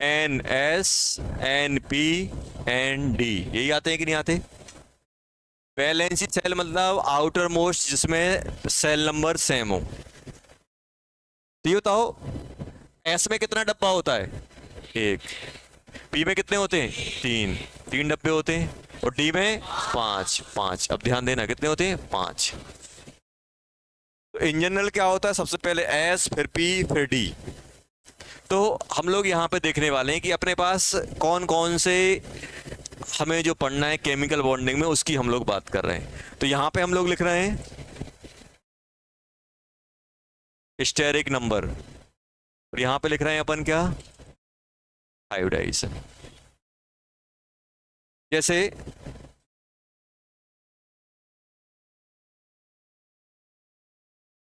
N S N P N D, यही आते हैं कि नहीं आते? वैलेंसी सेल मतलब आउटर मोस्ट जिसमें सेल नंबर सेम हो। तो ये बताओ, एस में कितना डब्बा होता है? एक। पी में कितने होते हैं? तीन। तीन डब्बे होते हैं। और डी में पांच। पांच। अब ध्यान देना, कितने होते हैं? पांच। तो इन जनरल क्या होता है? सबसे पहले एस, फिर पी, फिर डी। तो हम लोग यहाँ पे देखने वाले हैं कि अपने पास कौन कौन से हमें जो पढ़ना है केमिकल बॉन्डिंग में, उसकी हम लोग बात कर रहे हैं। तो यहाँ पे हम लोग लिख रहे हैं स्टेरिक नंबर, और यहाँ पे लिख रहे हैं अपन क्या? आयोडाइजेशन। जैसे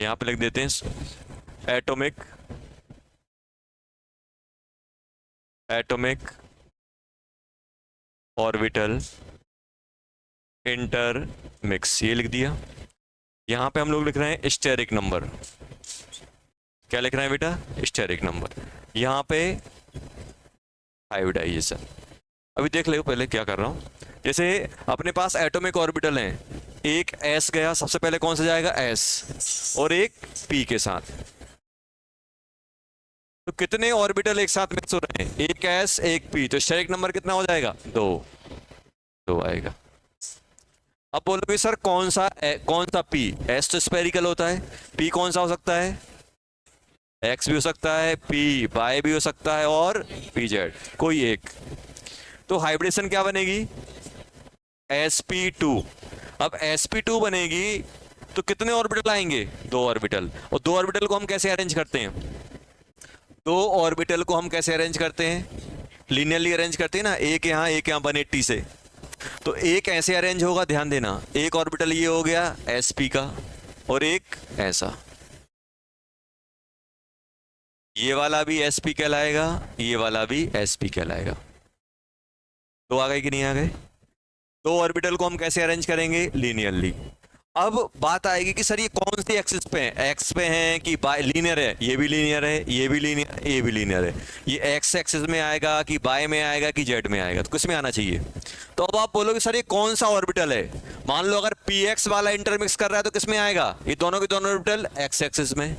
यहाँ पे लिख देते हैं एटॉमिक एटॉमिक ऑर्बिटल इंटरमिक्स, ये लिख दिया। यहाँ पे हम लोग लिख रहे हैं स्टेरिक नंबर। क्या लिख रहे हैं बेटा? Steric number. यहाँ पे आयोडाइजेशन। अभी देख लो पहले क्या कर रहा हूँ। जैसे अपने पास एटॉमिक ऑर्बिटल हैं, एक एस गया, सबसे पहले कौन सा जाएगा? एस, और एक पी के साथ। तो कितने ऑर्बिटल एक साथ मिक्स हो रहे हैं? एक एस एक पी, तो स्टेरिक नंबर कितना हो जाएगा? दो। दो आएगा। अब बोलोगे सर कौन सा पी? एस तो स्पेरिकल होता है, पी कौन सा हो सकता है? एक्स भी हो सकता है, पी वाई भी हो सकता है, और पी जेड, कोई एक। तो हाइब्रिडेशन क्या बनेगी? sp2। अब sp2 बनेगी तो कितने ऑर्बिटल आएंगे? दो ऑर्बिटल। और दो ऑर्बिटल को हम कैसे अरेंज करते हैं? दो ऑर्बिटल को हम कैसे अरेंज करते हैं? लीनियरली अरेंज करते हैं ना, एक यहाँ एक यहाँ 180 से। तो एक ऐसे अरेंज होगा, ध्यान देना, एक ऑर्बिटल ये हो गया sp का, और एक ऐसा, ये वाला भी sp कहलाएगा, ये वाला भी sp कहलाएगा। तो आ गए कि नहीं आ गए? दो ऑर्बिटल को हम कैसे अरेंज करेंगे? लीनियरली। अब बात आएगी कि सर ये कौन सी एक्सिस पे है? एक्स पे है कि बाय लीनियर है? ये भी लीनियर है, ये भी लीनियर, ये भी लीनियर है। ये एक्स एक्सिस में आएगा कि बाय में आएगा कि जेड में आएगा? तो किस में आना चाहिए? तो अब आप बोलोगे सर ये कौन सा ऑर्बिटल है? मान लो अगर पी एक्स वाला इंटरमिक्स कर रहा है तो किस में आएगा? ये दोनों के दोनों ऑर्बिटल एक्स एक्सिस में।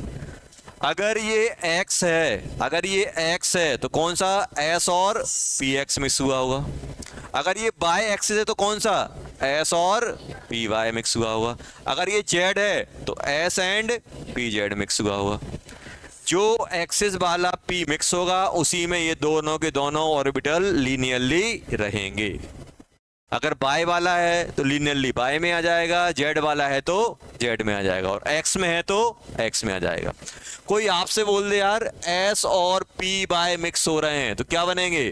अगर ये x है, अगर ये x है तो कौन सा? s और px मिक्स हुआ होगा। अगर ये y एक्सिस है तो कौन सा? s और py मिक्स हुआ होगा। अगर ये z है तो s एंड pz मिक्स हुआ होगा। जो एक्सिस वाला p मिक्स होगा उसी में ये दोनों के दोनों ऑर्बिटल लीनियरली रहेंगे। अगर बाय वाला है तो लीनियरली बाय में आ जाएगा, जेड वाला है तो जेड में आ जाएगा, और एक्स में है तो एक्स में आ जाएगा। कोई आपसे बोल दे यार एस और पी बाय मिक्स हो रहे हैं तो क्या बनेंगे?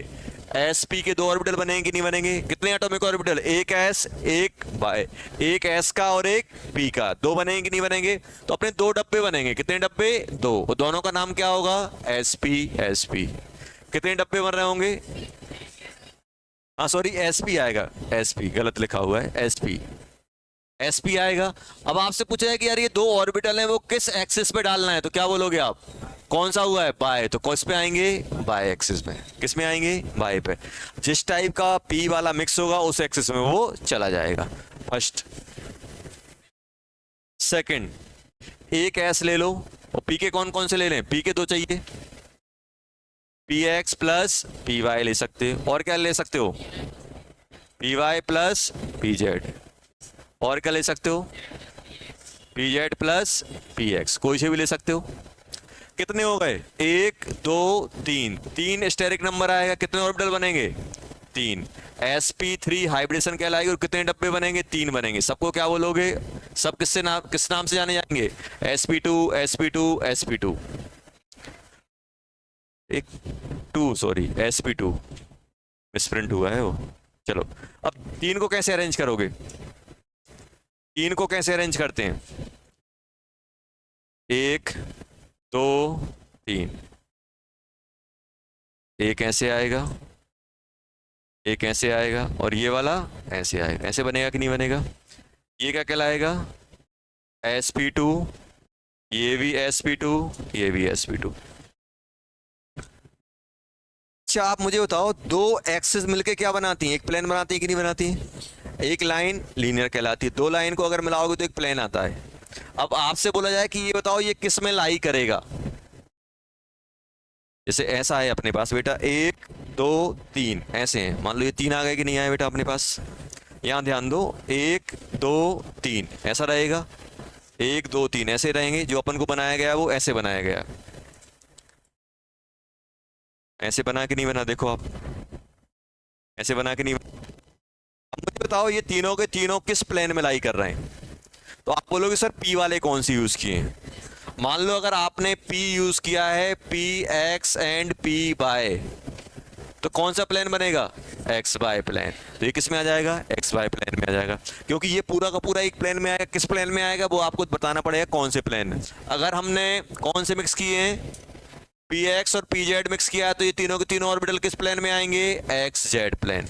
एस पी के दो ऑर्बिटल बनेंगे कि नहीं बनेंगे? कितने एटॉमिक ऑर्बिटल? एक एस एक बाय, एक एस का और एक पी का, दो बनेंगे कि नहीं बनेंगे? तो अपने दो डब्बे बनेंगे। कितने डब्बे? दो। और दोनों का नाम क्या होगा? S P S P. कितने डब्बे बन रहे होंगे? हाँ सॉरी, एसपी आएगा, एसपी गलत लिखा हुआ है, एसपी एसपी आएगा। अब आपसे पूछा है कि यार ये दो ऑर्बिटल हैं वो किस एक्सिस पे डालना है, तो क्या बोलोगे आप? कौन सा हुआ है? बाय, तो किस पे आएंगे? बाय एक्सिस में। किस में आएंगे? बाय पे। जिस टाइप का पी वाला मिक्स होगा उस एक्सिस में वो चला जाएगा। फर्स्ट। सेकंड, एक एस ले लो, और पी के कौन कौन से ले लें? पी के दो चाहिए, P X plus P Y ले सकते हो, और क्या ले सकते हो? P Y plus P Z, और क्या ले सकते हो? P Z plus P X, कोई से भी ले सकते हो। कितने हो गए? एक दो तीन, तीन स्टेरिक नंबर आएगा। कितने ऑर्बिटल बनेंगे? तीन। sp3 हाइब्रिडेशन कहलाएगी, और कितने डब्बे बनेंगे? तीन बनेंगे। सबको क्या बोलोगे? सब किस नाम से जाने जाएंगे? sp2 sp2 sp2, एक टू सॉरी sp2 मिसप्रिंट हुआ है वो। चलो, अब तीन को कैसे अरेंज करोगे? तीन को कैसे अरेंज करते हैं? एक दो तीन, एक ऐसे आएगा, एक ऐसे आएगा, और ये वाला ऐसे आएगा। ऐसे बनेगा कि नहीं बनेगा? ये क्या कहलाएगा? sp2, ये भी sp2, ये भी sp2। अच्छा आप मुझे बताओ, दो एक्सिस मिलके क्या बनाती हैं? एक प्लेन बनाती है कि नहीं बनाती है? एक लाइन लीनियर कहलाती है, दो लाइन को अगर मिलाओगे तो एक प्लेन आता है। अब आपसे बोला जाए कि ये बताओ ये किस में लाई करेगा। जैसे ऐसा है अपने पास बेटा, एक दो तीन ऐसे हैं, मान लो ये तीन आ गए कि नहीं आए बेटा अपने पास? यहाँ ध्यान दो, एक दो तीन ऐसा रहेगा, एक दो तीन ऐसे रहेंगे। जो अपन को बनाया गया वो ऐसे बनाया गया, ऐसे बना के नहीं बना, देखो आप ऐसे बना के नहीं बना। अब मुझे बताओ ये तीनों के तीनों किस प्लेन में लाई कर रहे हैं? तो आप बोलोगे सर पी वाले कौन सी यूज किए हैं? मान लो अगर आपने P यूज किया है, P X and P Y, तो कौन सा प्लेन बनेगा? X Y plane. तो ये किस में आ जाएगा? एक्स बाय प्लेन में आ जाएगा, क्योंकि ये पूरा का पूरा एक प्लेन में आएगा। किस प्लेन में आएगा वो आपको बताना पड़ेगा, कौन से प्लेन में। अगर हमने कौन से मिक्स किए हैं, पी एक्स और पी जेड मिक्स किया है, तो ये तीनों के तीनों ऑर्बिटल किस प्लेन में आएंगे? X Z plane.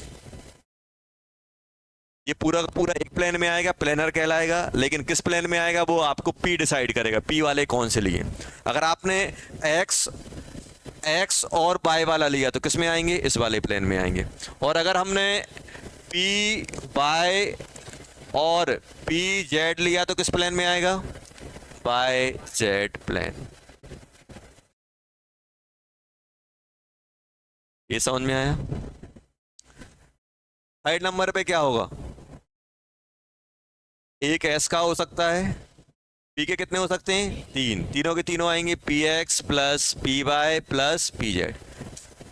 ये पूरा का पूरा एक प्लेन में आएगा, प्लेनर कहलाएगा। लेकिन किस प्लेन में आएगा वो आपको P डिसाइड करेगा, P वाले कौन से लिए। अगर आपने एक्स और बाय वाला लिया तो किस में आएंगे? इस वाले प्लेन में आएंगे। और अगर हमने P बाय और P जेड लिया तो किस प्लेन में आएगा? Y Z plane. ये समझ में आया? साइड नंबर पे क्या होगा? एक एस का हो सकता है, पी के कितने हो सकते हैं? तीन, तीनों के तीनों आएंगे P X plus P Y plus P Z.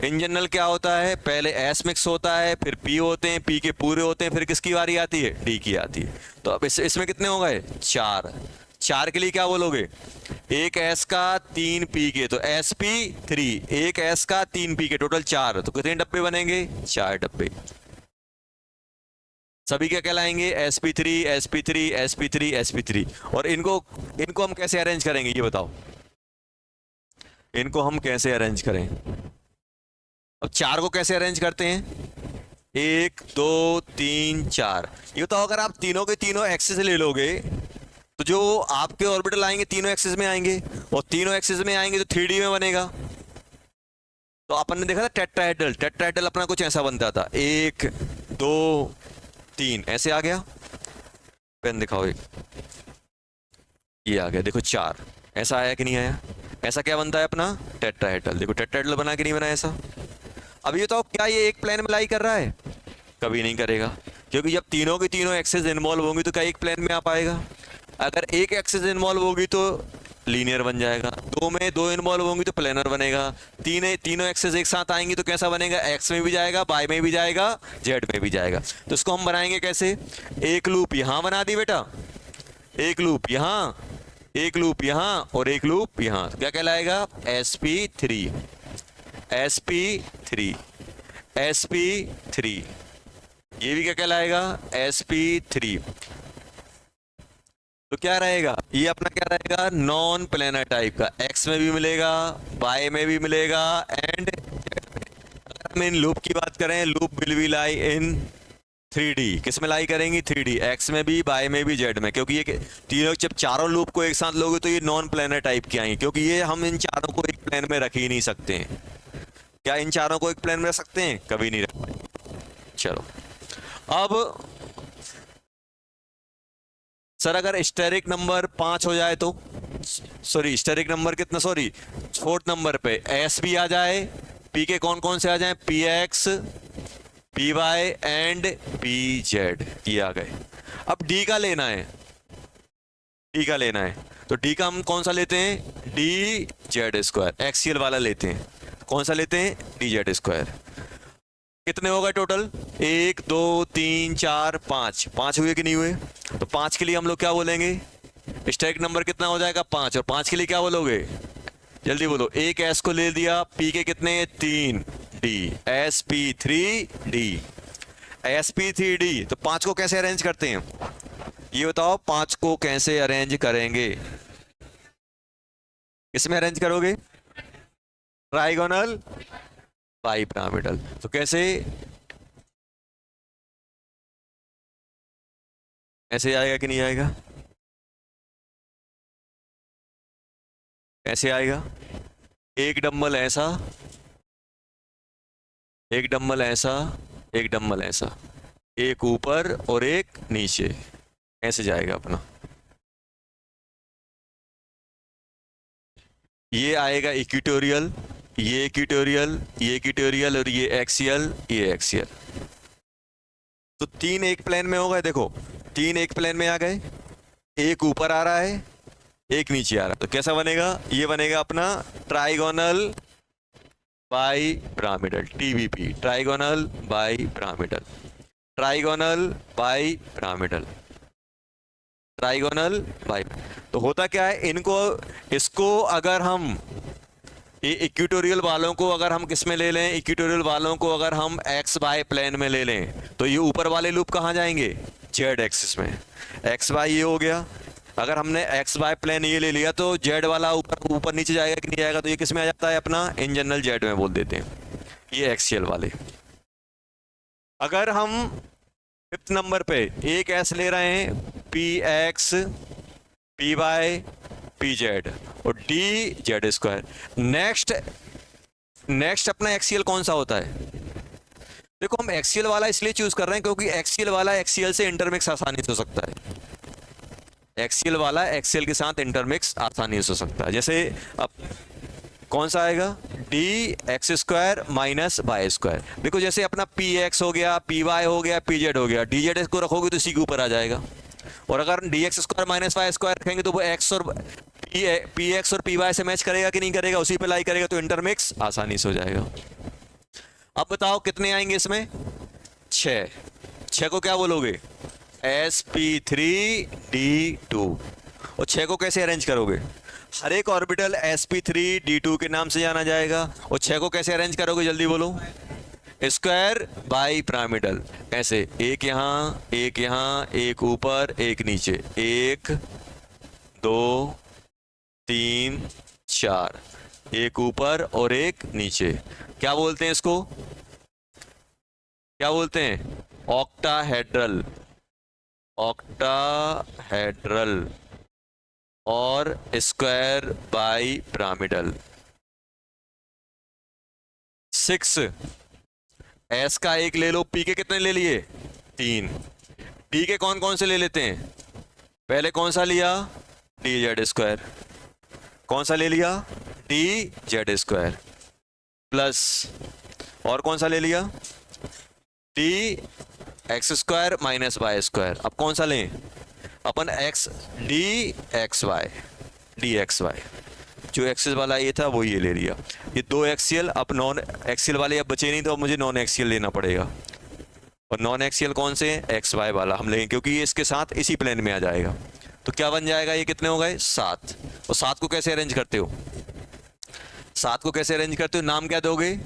In general क्या होता है, पहले एस मिक्स होता है, फिर पी होते हैं, पी के पूरे होते हैं, फिर किसकी बारी आती है? डी की आती है। तो अब इसमें कितने हो गए? चार। चार के लिए क्या बोलोगे? एक एस का तीन पी के, तो एस पी थ्री। एक एस का तीन पी के, टोटल चार। तो कितने डब्बे बनेंगे? चार डब्बे। सभी क्या कहलाएंगे? sp3 sp3 sp3 sp3। और इनको इनको हम कैसे अरेंज करेंगे ये बताओ, इनको हम कैसे अरेंज करें? अब चार को कैसे अरेंज करते हैं? एक दो तीन चार। ये बताओ अगर आप तीनों के तीनों एक्सिस ले लोगे तो जो आपके ऑर्बिटल आएंगे तीनों एक्सिस में आएंगे, और तीनों एक्सिस में आएंगे तो 3D में बनेगा। तो अपन ने देखा था टेट्राहेड्रल, टेट्राहेड्रल अपना कुछ ऐसा बनता था, एक दो तीन ऐसे आ गया। पेन दिखाओ, एक ये आ गया, देखो चार। ऐसा आया कि नहीं आया? ऐसा क्या बनता है अपना? टेट्राहेड्रल। देखो टेट्राहेड्रल बना कि नहीं बना ऐसा? अब ये तो क्या ये एक प्लेन में लाई कर रहा है? कभी नहीं करेगा, क्योंकि जब तीनों की तीनों एक्सिस इन्वॉल्व होंगी तो क्या एक प्लेन में आ पाएगा? अगर एक एक्सिस इन्वॉल्व होगी तो लीनियर बन जाएगा, दो में दो इन्वॉल्व होंगी तो प्लेनर बनेगा, तीनों एक्सिस एक साथ आएंगी तो कैसा बनेगा? एक्स में भी जाएगा, बाय में भी जाएगा, जेड में भी जाएगा। तो इसको हम बनाएंगे कैसे? एक लूप यहां बना दी बेटा, एक लूप यहां, एक लूप यहां और एक लूप यहां। तो क्या कहलाएगा? sp3 sp3 sp3। ये भी क्या कहलाएगा? sp3। तो क्या रहेगा ये अपना? क्या रहेगा? नॉन प्लेनर टाइप का। एक्स में भी मिलेगा, बाय में भी मिलेगा, एंड अगर हम इन लूप की बात करें, loop will be lie in 3D। किस में लाई करेंगी? 3D। एक्स में भी, बाय में भी, जेड में। क्योंकि ये तीनों, जब चारों लूप को एक साथ लोगे तो ये नॉन प्लेनर टाइप की आएंगी, क्योंकि ये हम इन चारों को एक प्लेन में रख ही नहीं सकते हैं। क्या इन चारों को एक प्लेन में रख सकते हैं? कभी नहीं रख पाएंगे। चलो अब सर अगर स्टेरिक नंबर 5 हो जाए तो, सॉरी स्टेरिक नंबर कितना, सॉरी फोर्थ नंबर पे एस भी आ जाए, पी के कौन कौन से आ जाए? P X, P Y and P Z, ये आ गए। अब डी का लेना है, डी का लेना है, तो डी का हम कौन सा लेते हैं? डी जेड स्क्वायर, एक्सियल वाला लेते हैं। कौन सा लेते हैं? D Z square. कितने हो गए टोटल? एक दो तीन चार पांच, पांच हुए कि नहीं हुए? तो पांच के लिए हम लोग क्या बोलेंगे? स्टेरिक नंबर कितना हो जाएगा? 5। और 5 के लिए क्या बोलोगे? जल्दी बोलो। एक एस को ले दिया, पी के कितने? 3, डी, sp3d, sp3d। तो 5 को कैसे अरेंज करते हैं ये बताओ? 5 को कैसे अरेंज करेंगे? इसमें अरेंज करोगे? Trigonal bipyramidal. तो कैसे? ऐसे आएगा कि नहीं आएगा? ऐसे आएगा। एक डंबल ऐसा एक डम्बल ऐसा, एक डम्बल ऐसा, एक ऊपर और एक नीचे, ऐसे जाएगा अपना। ये आएगा इक्विटोरियल, ये इक्विटोरियल, ये इक्विटोरियल, और ये एक्सियल, ये एक्सियल। तो तीन एक प्लेन में हो गए, देखो तीन एक प्लेन में आ गए, एक ऊपर आ रहा है, एक नीचे आ रहा है। तो कैसा बनेगा? ये बनेगा अपना trigonal bi pyramidal, TBP, trigonal bi pyramidal, trigonal bi pyramidal, trigonal by. तो होता क्या है, इनको, इसको अगर हम, ये इक्विटोरियल वालों को अगर हम किस में ले लें, इक्विटोरियल वालों को अगर हम एक्स वाई प्लेन में ले लें, तो ये ऊपर वाले लूप कहाँ जाएंगे? जेड एक्सिस में। एक्स वाई ये हो गया। अगर हमने एक्स वाई प्लेन ये ले लिया तो जेड वाला ऊपर ऊपर नीचे जाएगा कि नहीं जाएगा? तो ये किस में आ जाता है अपना, इन जनरल जेड में बोल देते हैं, ये एक्सियल वाले। अगर हम फिफ्थ नंबर पे एक एस ले रहे हैं, P X, P Y, P Z और डी जेड स्क्वायर। नेक्स्ट अपना एक्सियल कौन सा होता है? देखो हम एक्सियल वाला इसलिए चूज कर रहे हैं क्योंकि एक्सियल वाला एक्सियल से इंटरमिक्स आसानी से हो सकता है। एक्सियल वाला एक्सियल के साथ इंटरमिक्स आसानी से हो सकता है। जैसे अब कौन सा आएगा? D x square minus Y square. देखो जैसे अपना पी एक्स हो गया, पी वाई हो गया, पी जेड हो गया, डी जेड को रखोगे तो इसी के ऊपर आ जाएगा। और अगर D x square minus Y square रखेंगे तो वो एक्स और पी एक्स और पी वाई से मैच करेगा कि नहीं करेगा? उसी पे लाई करेगा, तो इंटरमिक्स आसानी से हो जाएगा। अब बताओ कितने आएंगे इसमें? 6। 6 को क्या बोलोगे? sp3d2। और 6 को कैसे अरेंज करोगे? हर एक ऑर्बिटल sp3d2 के नाम से जाना जाएगा। और 6 को कैसे अरेंज करोगे, जल्दी बोलो? Square bi pyramidal. ऐसे एक यहाँ, एक यहाँ, एक ऊपर, एक नीचे, 1 2 3 4, एक ऊपर और एक नीचे। क्या बोलते हैं इसको? क्या बोलते हैं? ऑक्टाहेड्रल, ऑक्टाहेड्रल और स्क्वायर बाई पिरामिडल। 6 एस का एक ले लो, पी के कितने ले लिए? 3। डी के कौन कौन से ले लेते हैं? पहले कौन सा लिया? D Z square. कौन सा ले लिया? डी जेड स्क्वायर प्लस, और कौन सा ले लिया? D x square minus Y square. अब कौन सा लें अपन? X, d x y, d x y. जो एक्सियल वाला ये था वो ये ले लिया। ये 2 एक्सियल, अब नॉन एक्सियल वाले अब बचे नहीं, तो अब मुझे नॉन एक्सियल लेना पड़ेगा। और नॉन एक्सियल कौन से? एक्स वाई वाला हम लेंगे क्योंकि ये इसके साथ इसी प्लेन में आ जाएगा। तो क्या बन जाएगा? ये कितने हो गए? 7। और 7 को कैसे अरेंज करते हो? 7 को कैसे अरेंज करते हो? नाम क्या दोगे?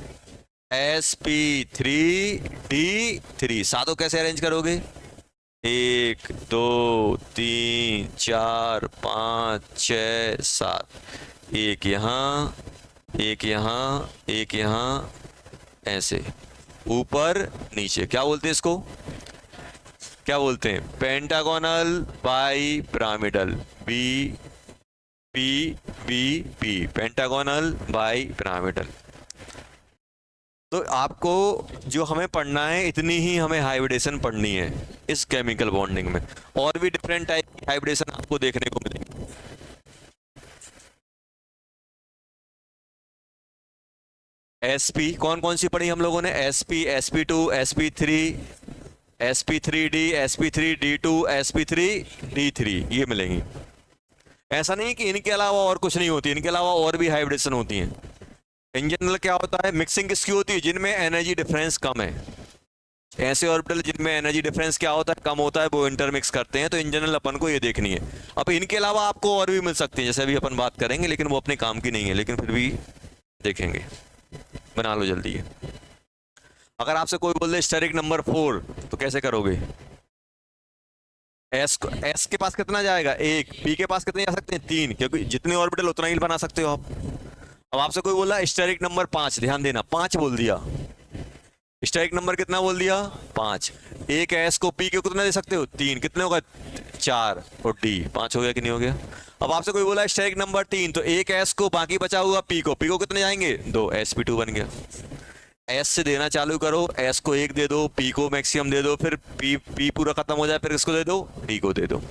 sp3d3। 7 को कैसे अरेंज करोगे? 1 2 3 4 5 6 7, एक यहाँ, एक यहाँ, एक यहाँ, ऐसे ऊपर नीचे। क्या बोलते हैं इसको? क्या बोलते हैं? Pentagonal bipyramidal, B P B P, pentagonal bipyramidal. तो आपको जो हमें पढ़ना है इतनी ही हमें हाइब्रिडेशन पढ़नी है इस केमिकल बॉन्डिंग में। और भी डिफरेंट टाइप की हाइब्रिडेशन आपको देखने को मिलेगी। sp कौन कौन सी पढ़ी हम लोगों ने? sp, sp2, sp3, sp3d, sp3d2, sp3d3, ये मिलेंगी। ऐसा नहीं कि इनके अलावा और कुछ नहीं होती, इनके अलावा और भी हाइब्रिडेशन होती हैं। इन जनरल क्या होता है? मिक्सिंग किसकी होती है? जिनमें एनर्जी डिफरेंस कम है। ऐसे ऑर्बिटल जिनमें एनर्जी डिफरेंस क्या होता है? कम होता है, वो इंटरमिक्स करते हैं। तो इन जनरल अपन को ये देखनी है। अब इनके अलावा आपको और भी मिल सकती है, जैसे अभी अपन बात करेंगे, लेकिन वो अपने काम की नहीं है, लेकिन फिर भी देखेंगे। बना लो जल्दी है। अगर आपसे कोई बोल दे स्टेरिक नंबर 4, तो कैसे करोगे? एस के पास कितना जाएगा? 1। पी के पास कितने जा सकते हैं? 3, क्योंकि जितने ऑर्बिटल उतना ही बना सकते हो आप। अब आपसे कोई बोला स्टेरिक नंबर 5, ध्यान देना, 5 बोल दिया। स्टेरिक नंबर कितना बोल दिया? 5। एक एस को पी के कितना दे सकते हो? 3। कितने होगा? 4। और डी 5 हो गया कि नहीं हो गया? अब आपसे कोई बोला स्टेरिक नंबर 3, तो एक एस को, बाकी बचा हुआ पी को कितने जाएंगे? 2, sp2 बन गया। एस से देना चालू करो, एस को 1 दे दो, पी को मैक्सिमम दे दो, फिर पी पी पूरा खत्म हो जाए फिर इसको दे दो, डी को दे दो।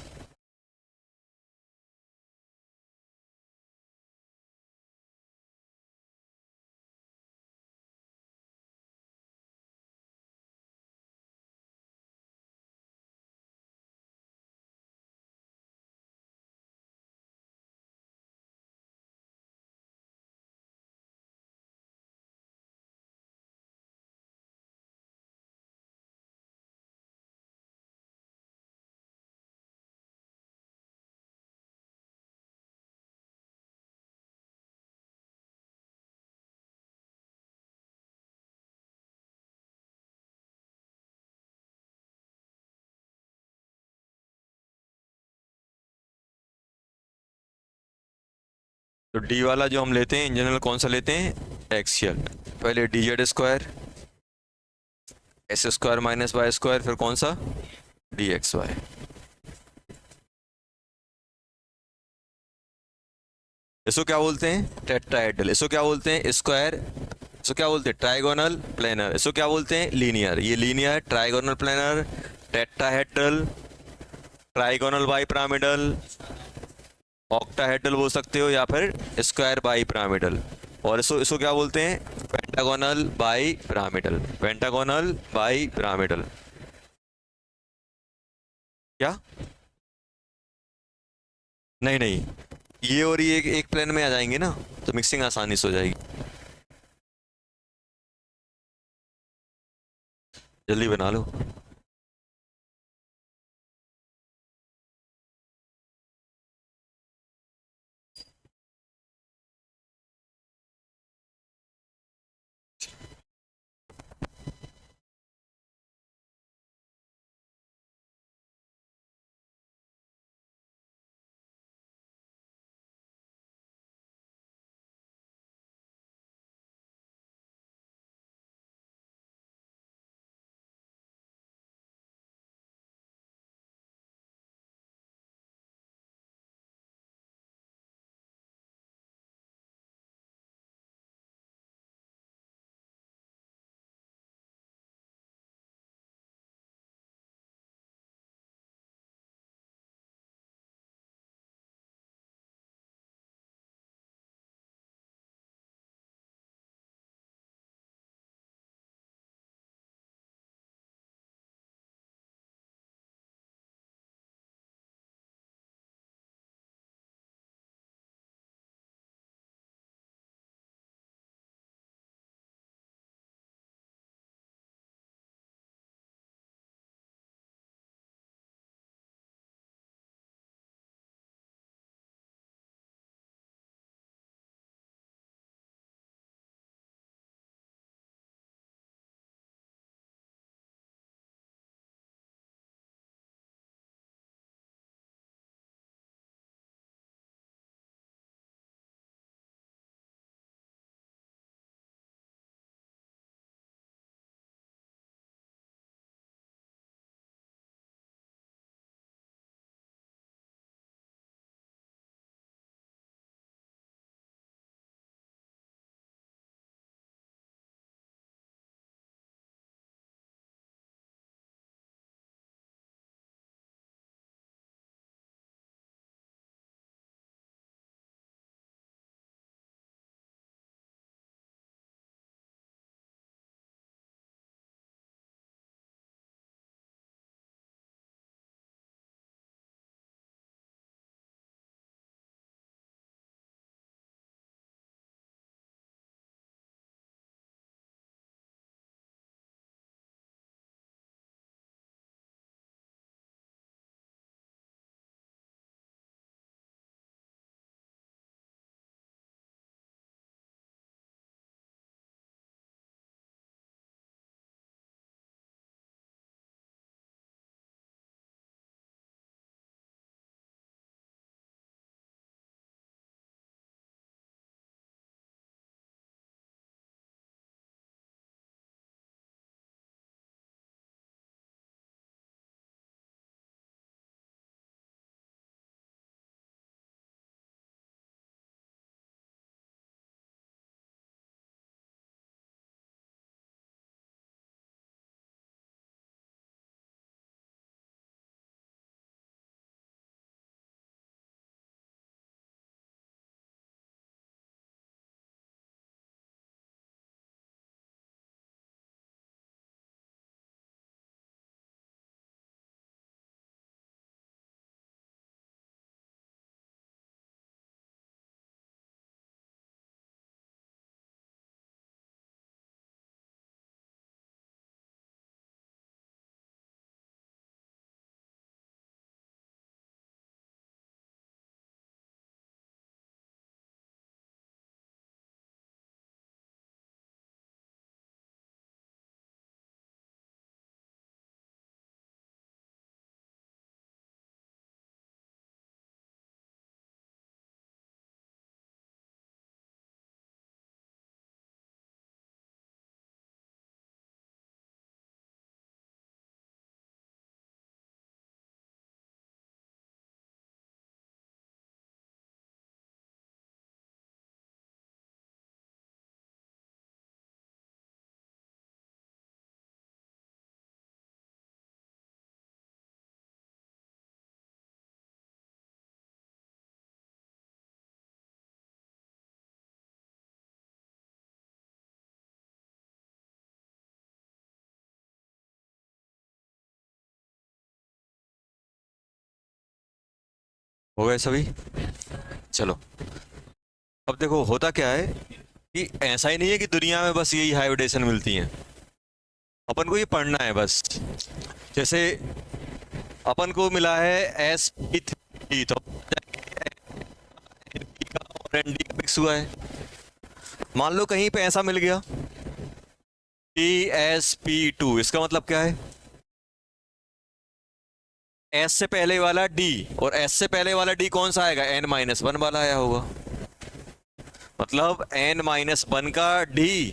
तो डी वाला जो हम लेते हैं इन जनरल कौन सा लेते हैं, एक्सियल। पहले D Z square, S square minus Y square, फिर कौन सा, डी एक्स वाई। इसको क्या बोलते हैं, टेट्राहेड्रल। इसको क्या बोलते हैं, स्क्वायर। इसको क्या बोलते हैं, ट्राइगोनल प्लेनर। इसको क्या बोलते हैं, लीनियर। ये linear, trigonal planar, tetrahedral, trigonal bi pyramidal, octahedral बोल सकते हो, या फिर स्क्वायर बाई पिरामिडल। और इसको इसको क्या बोलते हैं, pentagonal bi pyramidal. Pentagonal bi pyramidal. क्या, नहीं नहीं, ये और ये एक प्लेन में आ जाएंगे ना, तो मिक्सिंग आसानी से हो जाएगी। जल्दी बना लो। हो गए सभी? चलो, अब देखो होता क्या है कि ऐसा ही नहीं है कि दुनिया में बस यही हाइब्रिडेशन मिलती हैं। अपन को ये पढ़ना है बस। जैसे अपन को मिला है sp3, तो NP का और ND का मिक्स हुआ है। मान लो कहीं पे ऐसा मिल गया TsP2, इसका मतलब क्या है? S से पहले वाला D, और S से पहले वाला D कौन सा आएगा? n-1 वाला आया होगा। मतलब n-1 का D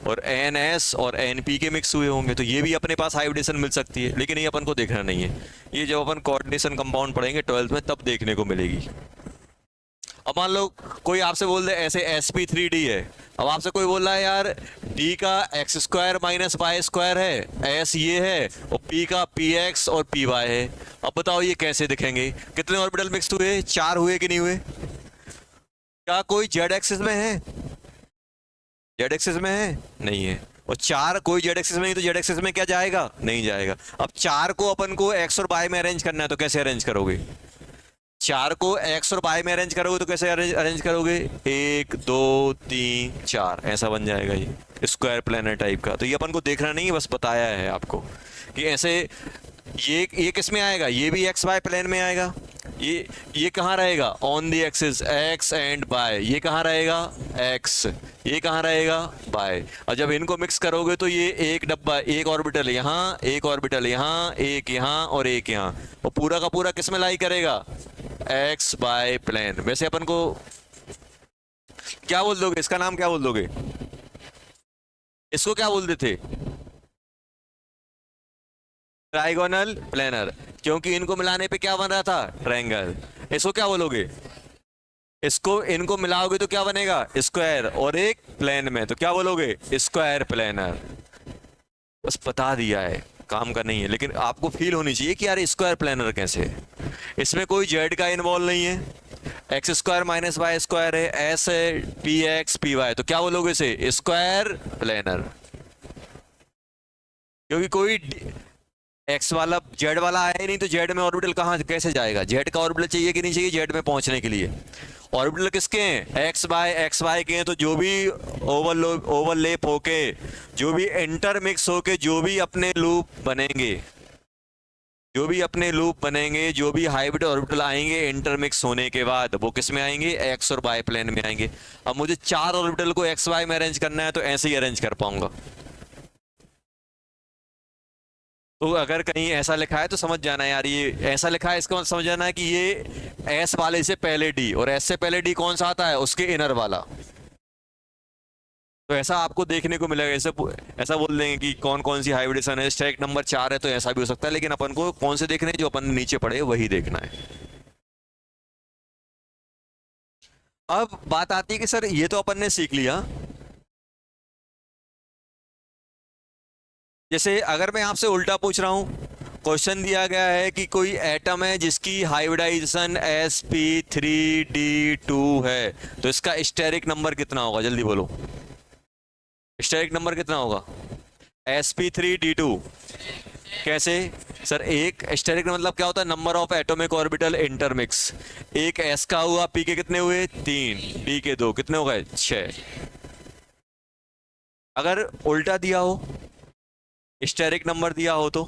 और NS और NP के मिक्स हुए होंगे, तो ये भी अपने पास हाइब्रिडेशन मिल सकती है, लेकिन ये अपन को देखना नहीं है। ये जब अपन कोऑर्डिनेशन कंपाउंड पढ़ेंगे 12th में तब देखने को मिलेगी। अब मान लो कोई आपसे बोल दे ऐसे sp3d है। अब आपसे कोई बोल रहा है यार d का x² माइनस y² है, s ये है, और p का px और py है। अब बताओ ये कैसे दिखेंगे? कितने ऑर्बिटल मिक्स हुए? 4 हुए कि नहीं हुए? क्या कोई z एक्सिस में है? z एक्सिस में है? नहीं है। और 4 कोई z एक्सिस में नहीं, तो z एक्सिस में क्या जाएगा? नहीं जाएगा। अब 4 को अपन को x और y में अरेंज करना है, तो कैसे अरेंज करोगे? 4 को x और y में अरेंज करोगे तो कैसे अरेंज करोगे? 1 2 3 4 ऐसा बन जाएगा ये स्क्वायर प्लेनर टाइप का। तो ये अपन को देखना नहीं है, बस बताया है आपको कि ऐसे ये किस में आएगा? ये भी एक्स वाई प्लेन में आएगा। ये कहाँ रहेगा? On the axis X and Y. ये कहाँ रहेगा? एक्स। ये कहाँ रहेगा? बाय। और जब इनको मिक्स करोगे तो ये एक डब्बा, एक ऑर्बिटल यहाँ, एक ऑर्बिटल यहाँ, एक यहाँ और एक यहाँ, और पूरा का पूरा किस में लाई करेगा? X Y plane. वैसे अपन को क्या बोल दोगे? इसका नाम क्या बोल दोगे? इसको क्या बोल देते? ट्राइगोनल प्लेनर, क्योंकि इनको मिलाने पे क्या बन रहा था? ट्रायंगल। इसको क्या बोलोगे? इसको इनको मिलाओगे तो क्या बनेगा? स्क्वायर, और एक प्लेन में तो क्या बोलोगे? Square planar. बस बता दिया है, काम का नहीं है, लेकिन आपको फील होनी चाहिए कि यार स्क्वायर प्लेनर कैसे है। इसमें कोई जेड का इन्वॉल्व नहीं है, x² माइनस y² है, एस है, px py, तो क्या बोलोगे इसे? Square planar. क्योंकि कोई एक्स वाला जेड वाला आया ही नहीं, तो जेड में ऑर्बिटल कहाँ कैसे जाएगा? जेड का ऑर्बिटल चाहिए कि नहीं चाहिए जेड में पहुंचने के लिए? ऑर्बिटल किसके हैं? एक्स वाई के हैं। तो जो भी ओवरलैप होके, जो भी इंटरमिक्स होके, जो भी अपने लूप बनेंगे, जो भी हाइब्रिड ऑर्बिटल आएंगे इंटरमिक्स होने के बाद, वो किस में आएंगे? एक्स और वाई प्लेन में आएंगे। अब मुझे 4 ऑर्बिटल को एक्स वाई में अरेंज करना है, तो ऐसे ही अरेंज कर पाऊंगा। तो अगर कहीं ऐसा लिखा है तो समझ जाना यार, ये ऐसा लिखा है, इसका मतलब समझ जाना है कि ये एस वाले से पहले डी, और एस से पहले डी कौन सा आता है? उसके इनर वाला। तो ऐसा आपको देखने को मिलेगा। ऐसा बोल देंगे कि कौन कौन सी हाइब्रिडेशन है, स्टैक नंबर 4 है, तो ऐसा भी हो सकता है, लेकिन अपन को कौन से देखने हैं? जो अपन नीचे पढ़े वही देखना है। अब बात आती है कि सर ये तो अपन ने सीख लिया, जैसे अगर मैं आपसे उल्टा पूछ रहा हूं, क्वेश्चन दिया गया है कि कोई एटम है जिसकी हाइब्रिडाइजेशन sp3d2 है, तो इसका स्टेरिक नंबर कितना होगा? जल्दी बोलो, स्टेरिक नंबर कितना होगा? sp3d2 कैसे? सर एक स्टेरिक मतलब क्या होता है? Number of atomic orbital intermix. एक s का हुआ, p के कितने हुए? 3, d के 2, कितने हो गए? 6। अगर उल्टा दिया हो, स्टेरिक नंबर दिया हो, तो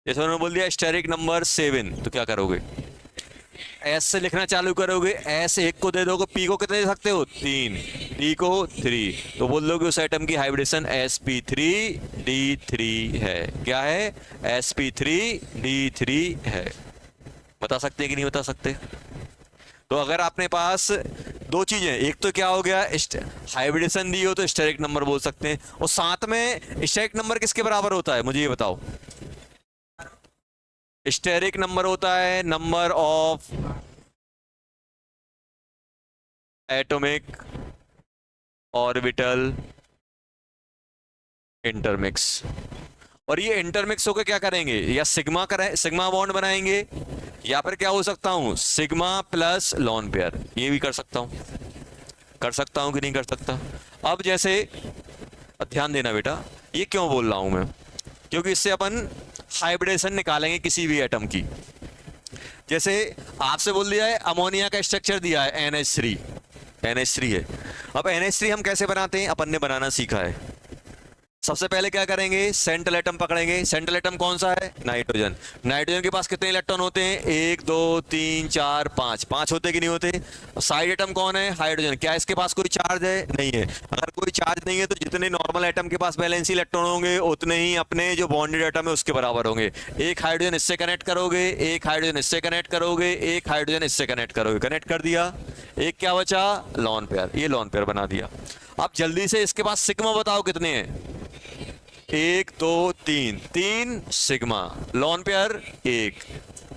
जैसे उन्होंने बोल दिया स्टेरिक नंबर 7, तो क्या करोगे? एस से लिखना चालू करोगे, एस एक को दे दोगे, पी को कितने दे सकते हो? 3, डी को 3, तो बोल दोगे उस एटम की हाइब्रिडेशन sp3d3 है। क्या है? sp3d3 है। बता सकते हैं कि नहीं बता सकते? तो अगर आपने पास दो चीजें, एक तो क्या हो गया, हाइब्रिडेशन दी हो तो स्टेरिक नंबर बोल सकते हैं, और साथ में स्टेरिक नंबर किसके बराबर होता है? मुझे ये बताओ। स्टेरिक नंबर होता है number of atomic orbital intermix. और ये इंटरमिक्स होकर क्या करेंगे? या सिग्मा बॉन्ड बनाएंगे, या फिर क्या हो सकता हूं? Sigma plus lone pair. ये भी कर सकता हूं कि नहीं कर सकता? अब जैसे ध्यान देना बेटा, ये क्यों बोल रहा हूं मैं? क्योंकि इससे अपन हाइब्रिडेशन निकालेंगे किसी भी एटम की। जैसे आपसे बोल दिया है अमोनिया का स्ट्रक्चर दिया है NH3, NH3 है। अब NH3 हम कैसे बनाते हैं, अपन ने बनाना सीखा है। सबसे पहले क्या करेंगे, सेंट्रल एटम पकड़ेंगे। सेंट्रल एटम कौन सा है, नाइट्रोजन। नाइट्रोजन के पास कितने इलेक्ट्रॉन होते हैं, 1 2 3 4 5, 5 होते कि नहीं होते। साइड एटम कौन है, हाइड्रोजन। क्या इसके पास कोई चार्ज है, नहीं है। अगर कोई चार्ज नहीं है तो जितने नॉर्मल एटम के पास बैलेंस इलेक्ट्रॉन होंगे उतने ही अपने जो बॉन्डेड एटम है उसके बराबर होंगे। एक हाइड्रोजन इससे कनेक्ट करोगे, एक हाइड्रोजन इससे कनेक्ट करोगे, एक हाइड्रोजन इससे कनेक्ट करोगे, कनेक्ट कर दिया। एक क्या बचा, लॉन पेयर, ये लॉन पेयर बना दिया। अब जल्दी से इसके पास सिग्मा बताओ कितने हैं, 1 2 3, 3 सिग्मा, लॉन पेयर 1,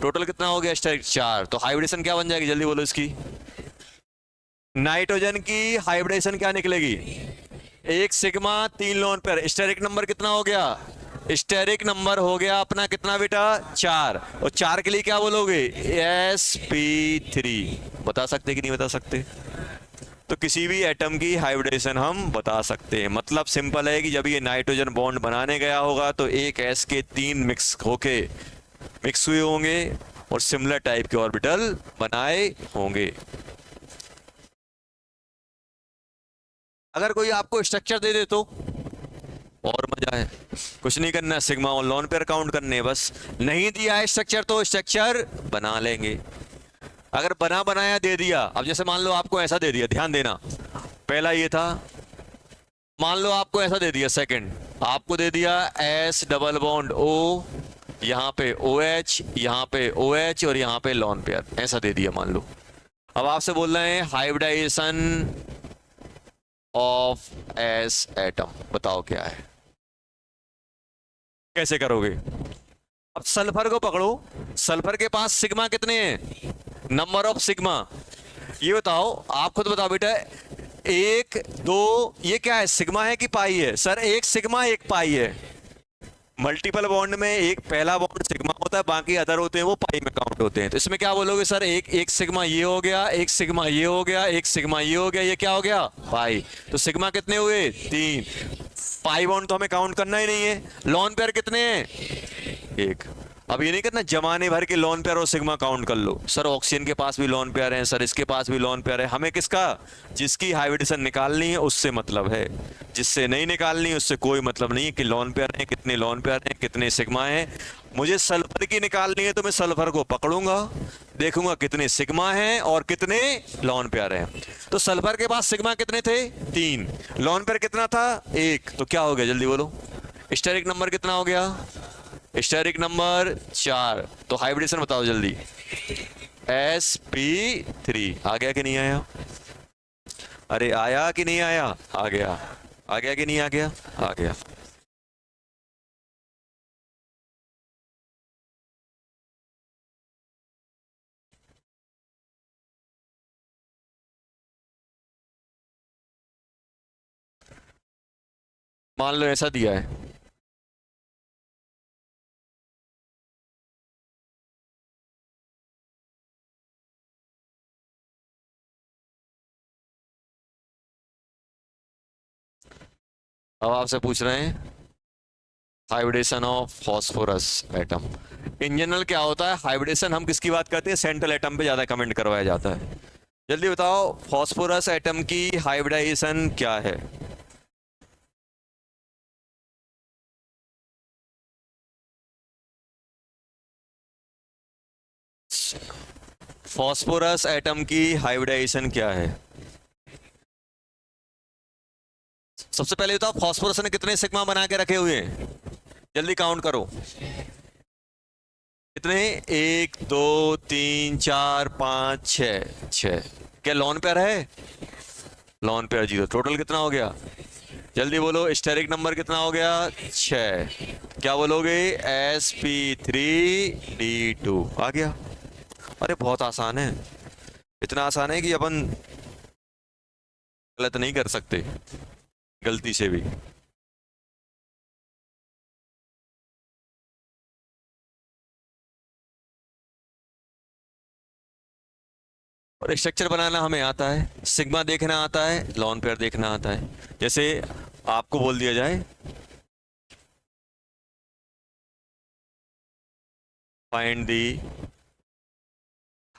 टोटल कितना हो गया, स्टेरिक 4। तो हाइब्रिडेशन क्या बन जाएगी, जल्दी बोलो इसकी। नाइट्रोजन की हाइब्रिडेशन क्या निकलेगी, 1 sigma 3 lone pair. Steric number कितना हो गया, स्टेरिक नंबर हो गया अपना कितना बेटा, 4। और 4 के लिए क्या बोलोगे, sp3। बता सकते कि नहीं बता सकते। तो किसी भी एटम की हाइब्रिडेशन हम बता सकते हैं। मतलब सिंपल है कि जब ये नाइट्रोजन बॉन्ड बनाने गया होगा तो एक S के 3 मिक्स हुए होंगे और सिमिलर टाइप के ऑर्बिटल बनाए होंगे। अगर कोई आपको स्ट्रक्चर दे दे तो और मजा है, कुछ नहीं करना, सिग्मा और लॉन पेयर काउंट करने बस। नहीं दिया है स्ट्रक्चर तो स्ट्रक्चर बना लेंगे। अगर बना बनाया दे दिया, अब जैसे मान लो आपको ऐसा दे दिया, ध्यान देना, पहला ये था, मान लो आपको ऐसा दे दिया, सेकंड आपको दे दिया S डबल बॉन्ड O, यहाँ पे OH, यहाँ पे OH और यहाँ पे लॉन पेयर, ऐसा दे दिया मान लो। अब आपसे बोल रहे हैं हाइब्रिडाइजेशन ऑफ S एटम, बताओ क्या है, कैसे करोगे। अब सल्फर को पकड़ो, सल्फर के पास सिग्मा कितने हैं, नंबर ऑफ सिग्मा, ये बताओ, आप खुद बताओ बेटा। 1 2, ये क्या है, सिग्मा है कि पाई है, सर 1 सिग्मा 1 पाई है। मल्टीपल बॉन्ड में एक पहला बॉन्ड सिग्मा होता है, बाकी अदर होते हैं वो पाई में काउंट होते हैं। तो इसमें क्या बोलोगे सर, एक सिग्मा ये हो गया, एक सिग्मा ये हो गया, एक सिग्मा ये हो गया, ये क्या हो गया, पाई। तो सिग्मा कितने हुए, 3। पाई बॉन्ड तो हमें काउंट करना ही नहीं है। लॉन पेयर कितने हैं, 1। अब ये नहीं करना जमाने भर के लॉन पेयर और सिग्मा काउंट कर लो, सर ऑक्सीजन के पास भी लॉन पेयर है, सर इसके पास भी लॉन पेयर है। हमें किसका, जिसकी हाइब्रिडेशन निकालनी है उससे मतलब है, जिससे नहीं निकालनी उससे कोई मतलब नहीं है कि लॉन पेयर है, कितने लॉन पेयर हैं, कितने सिग्मा हैं। मुझे सल्फर की निकालनी है तो मैं सल्फर को पकड़ूंगा, देखूंगा कितने सिग्मा हैं और कितने लॉन पेयर हैं। तो सल्फर के पास सिग्मा कितने थे, 3, लॉन पेयर कितना था, 1। तो क्या हो गया, जल्दी बोलो, स्टेरिक नंबर कितना हो गया, स्टेरिक नंबर 4। तो हाइब्रिडेशन बताओ जल्दी, sp3। आ गया कि नहीं आया, अरे आया कि नहीं आया, आ गया, आ गया कि नहीं आ गया, आ गया। मान लो ऐसा दिया है, अब आपसे पूछ रहे हैं hybridization of phosphorus atom. In general क्या होता है हाइब्रिडेशन, हम किसकी बात करते हैं, सेंट्रल एटम पे ज्यादा कमेंट करवाया जाता है। जल्दी बताओ फॉस्फोरस एटम की हाइब्रिडाइजेशन क्या है, फॉस्फोरस एटम की हाइब्रिडाइजेशन क्या है। सबसे पहले बताओ फॉस्फोरस ने कितने सिग्मा बना के रखे हुए हैं, जल्दी काउंट करो, कितने, 1 2 3 4 5 6। क्या लॉन पेयर है, लॉन पेयर 0। टोटल कितना हो गया, जल्दी बोलो, स्टेरिक नंबर कितना हो गया, 6। क्या बोलोगे, sp3d2 आ गया। अरे बहुत आसान है, इतना आसान है कि अपन गलत नहीं कर सकते गलती से भी। और स्ट्रक्चर बनाना हमें आता है, सिग्मा देखना आता है, लॉन पेयर देखना आता है। जैसे आपको बोल दिया जाए find the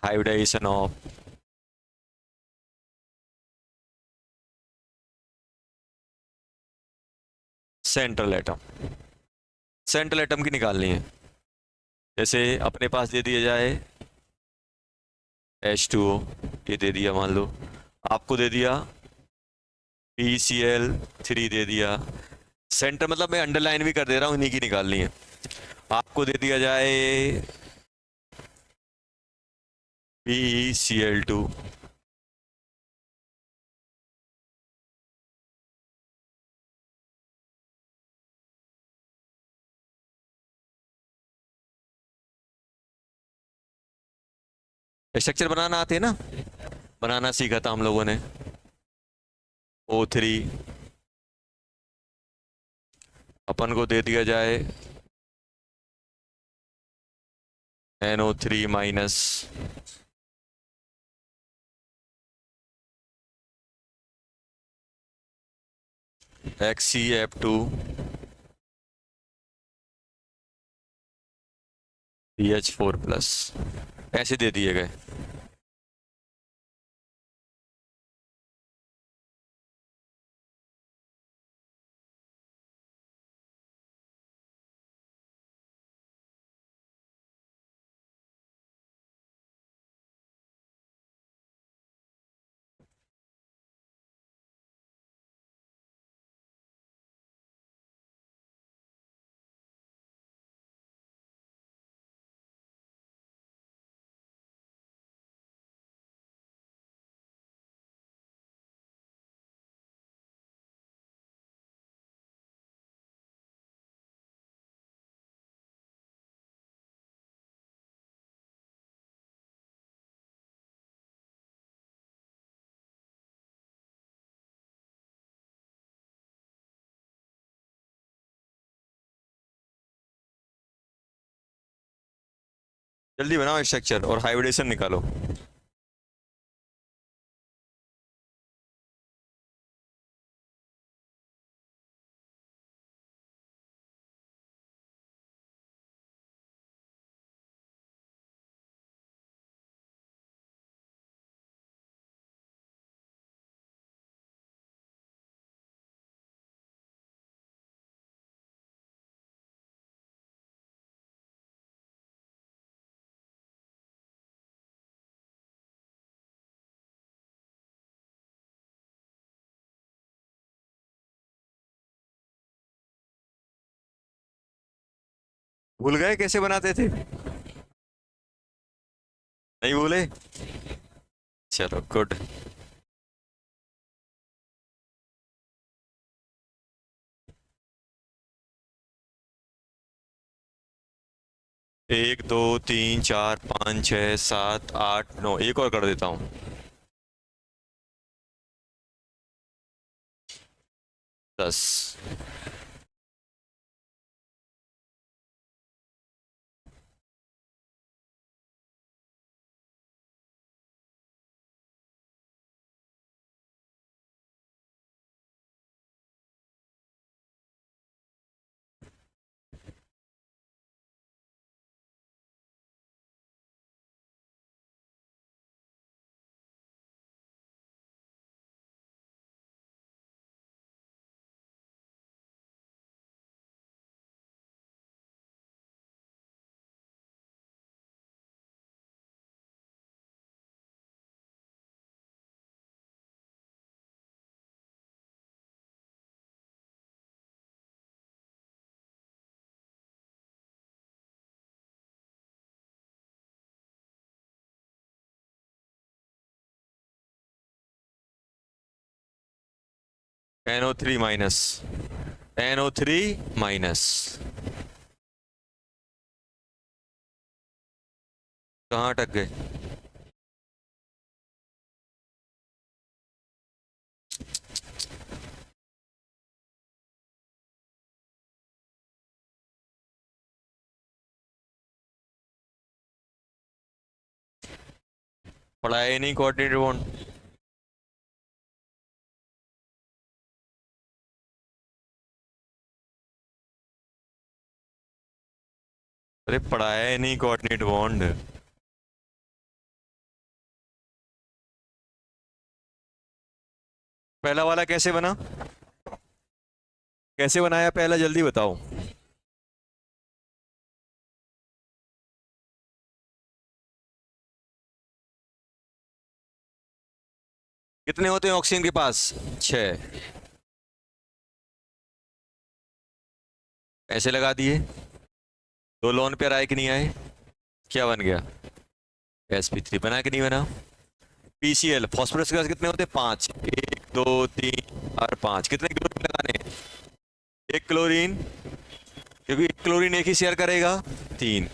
hybridization of central atom. Central atom की निकालनी है। जैसे अपने पास दे दिया जाए H2O, ये दे दिया मान लो, आपको दे दिया PCl3 दे दिया। सेंटर मतलब मैं अंडरलाइन भी कर दे रहा हूँ, इन्हीं की निकालनी है। आपको दे दिया जाए PeCl2, स्ट्रक्चर बनाना आते हैं ना, बनाना सीखा था हम लोगों ने। O3, अपन को दे दिया जाए NO3 minus, XeF2 CH4 plus, ऐसे दे दिए गए। जल्दी बनाओ स्ट्रक्चर और हाइब्रिडेशन निकालो। भूल गए कैसे बनाते थे? नहीं भूले? चलो गुड। 1 2 3 4 5 6 7 8 9, एक और कर देता हूँ, 10। NO3 माइनस, NO3 माइनस, कहाँ अटक गए? पढ़ाए नहीं कोऑर्डिनेट बॉन्ड? अरे पढ़ाया नहीं कोऑर्डिनेट बॉन्ड। पहला वाला कैसे बना, कैसे बनाया पहला, जल्दी बताओ। कितने होते हैं ऑक्सीजन के पास, 6। ऐसे लगा दिए, 2 लोन पेयर आए कि नहीं आए, क्या बन गया, sp3 बना कि नहीं बना। PCl फॉस्फोरस के पास कितने होते हैं, 5, 1 2 3 और 5, कितने क्लोरीन लगाने, 1 क्लोरीन, क्योंकि 1 क्लोरीन एक ही शेयर करेगा, 3।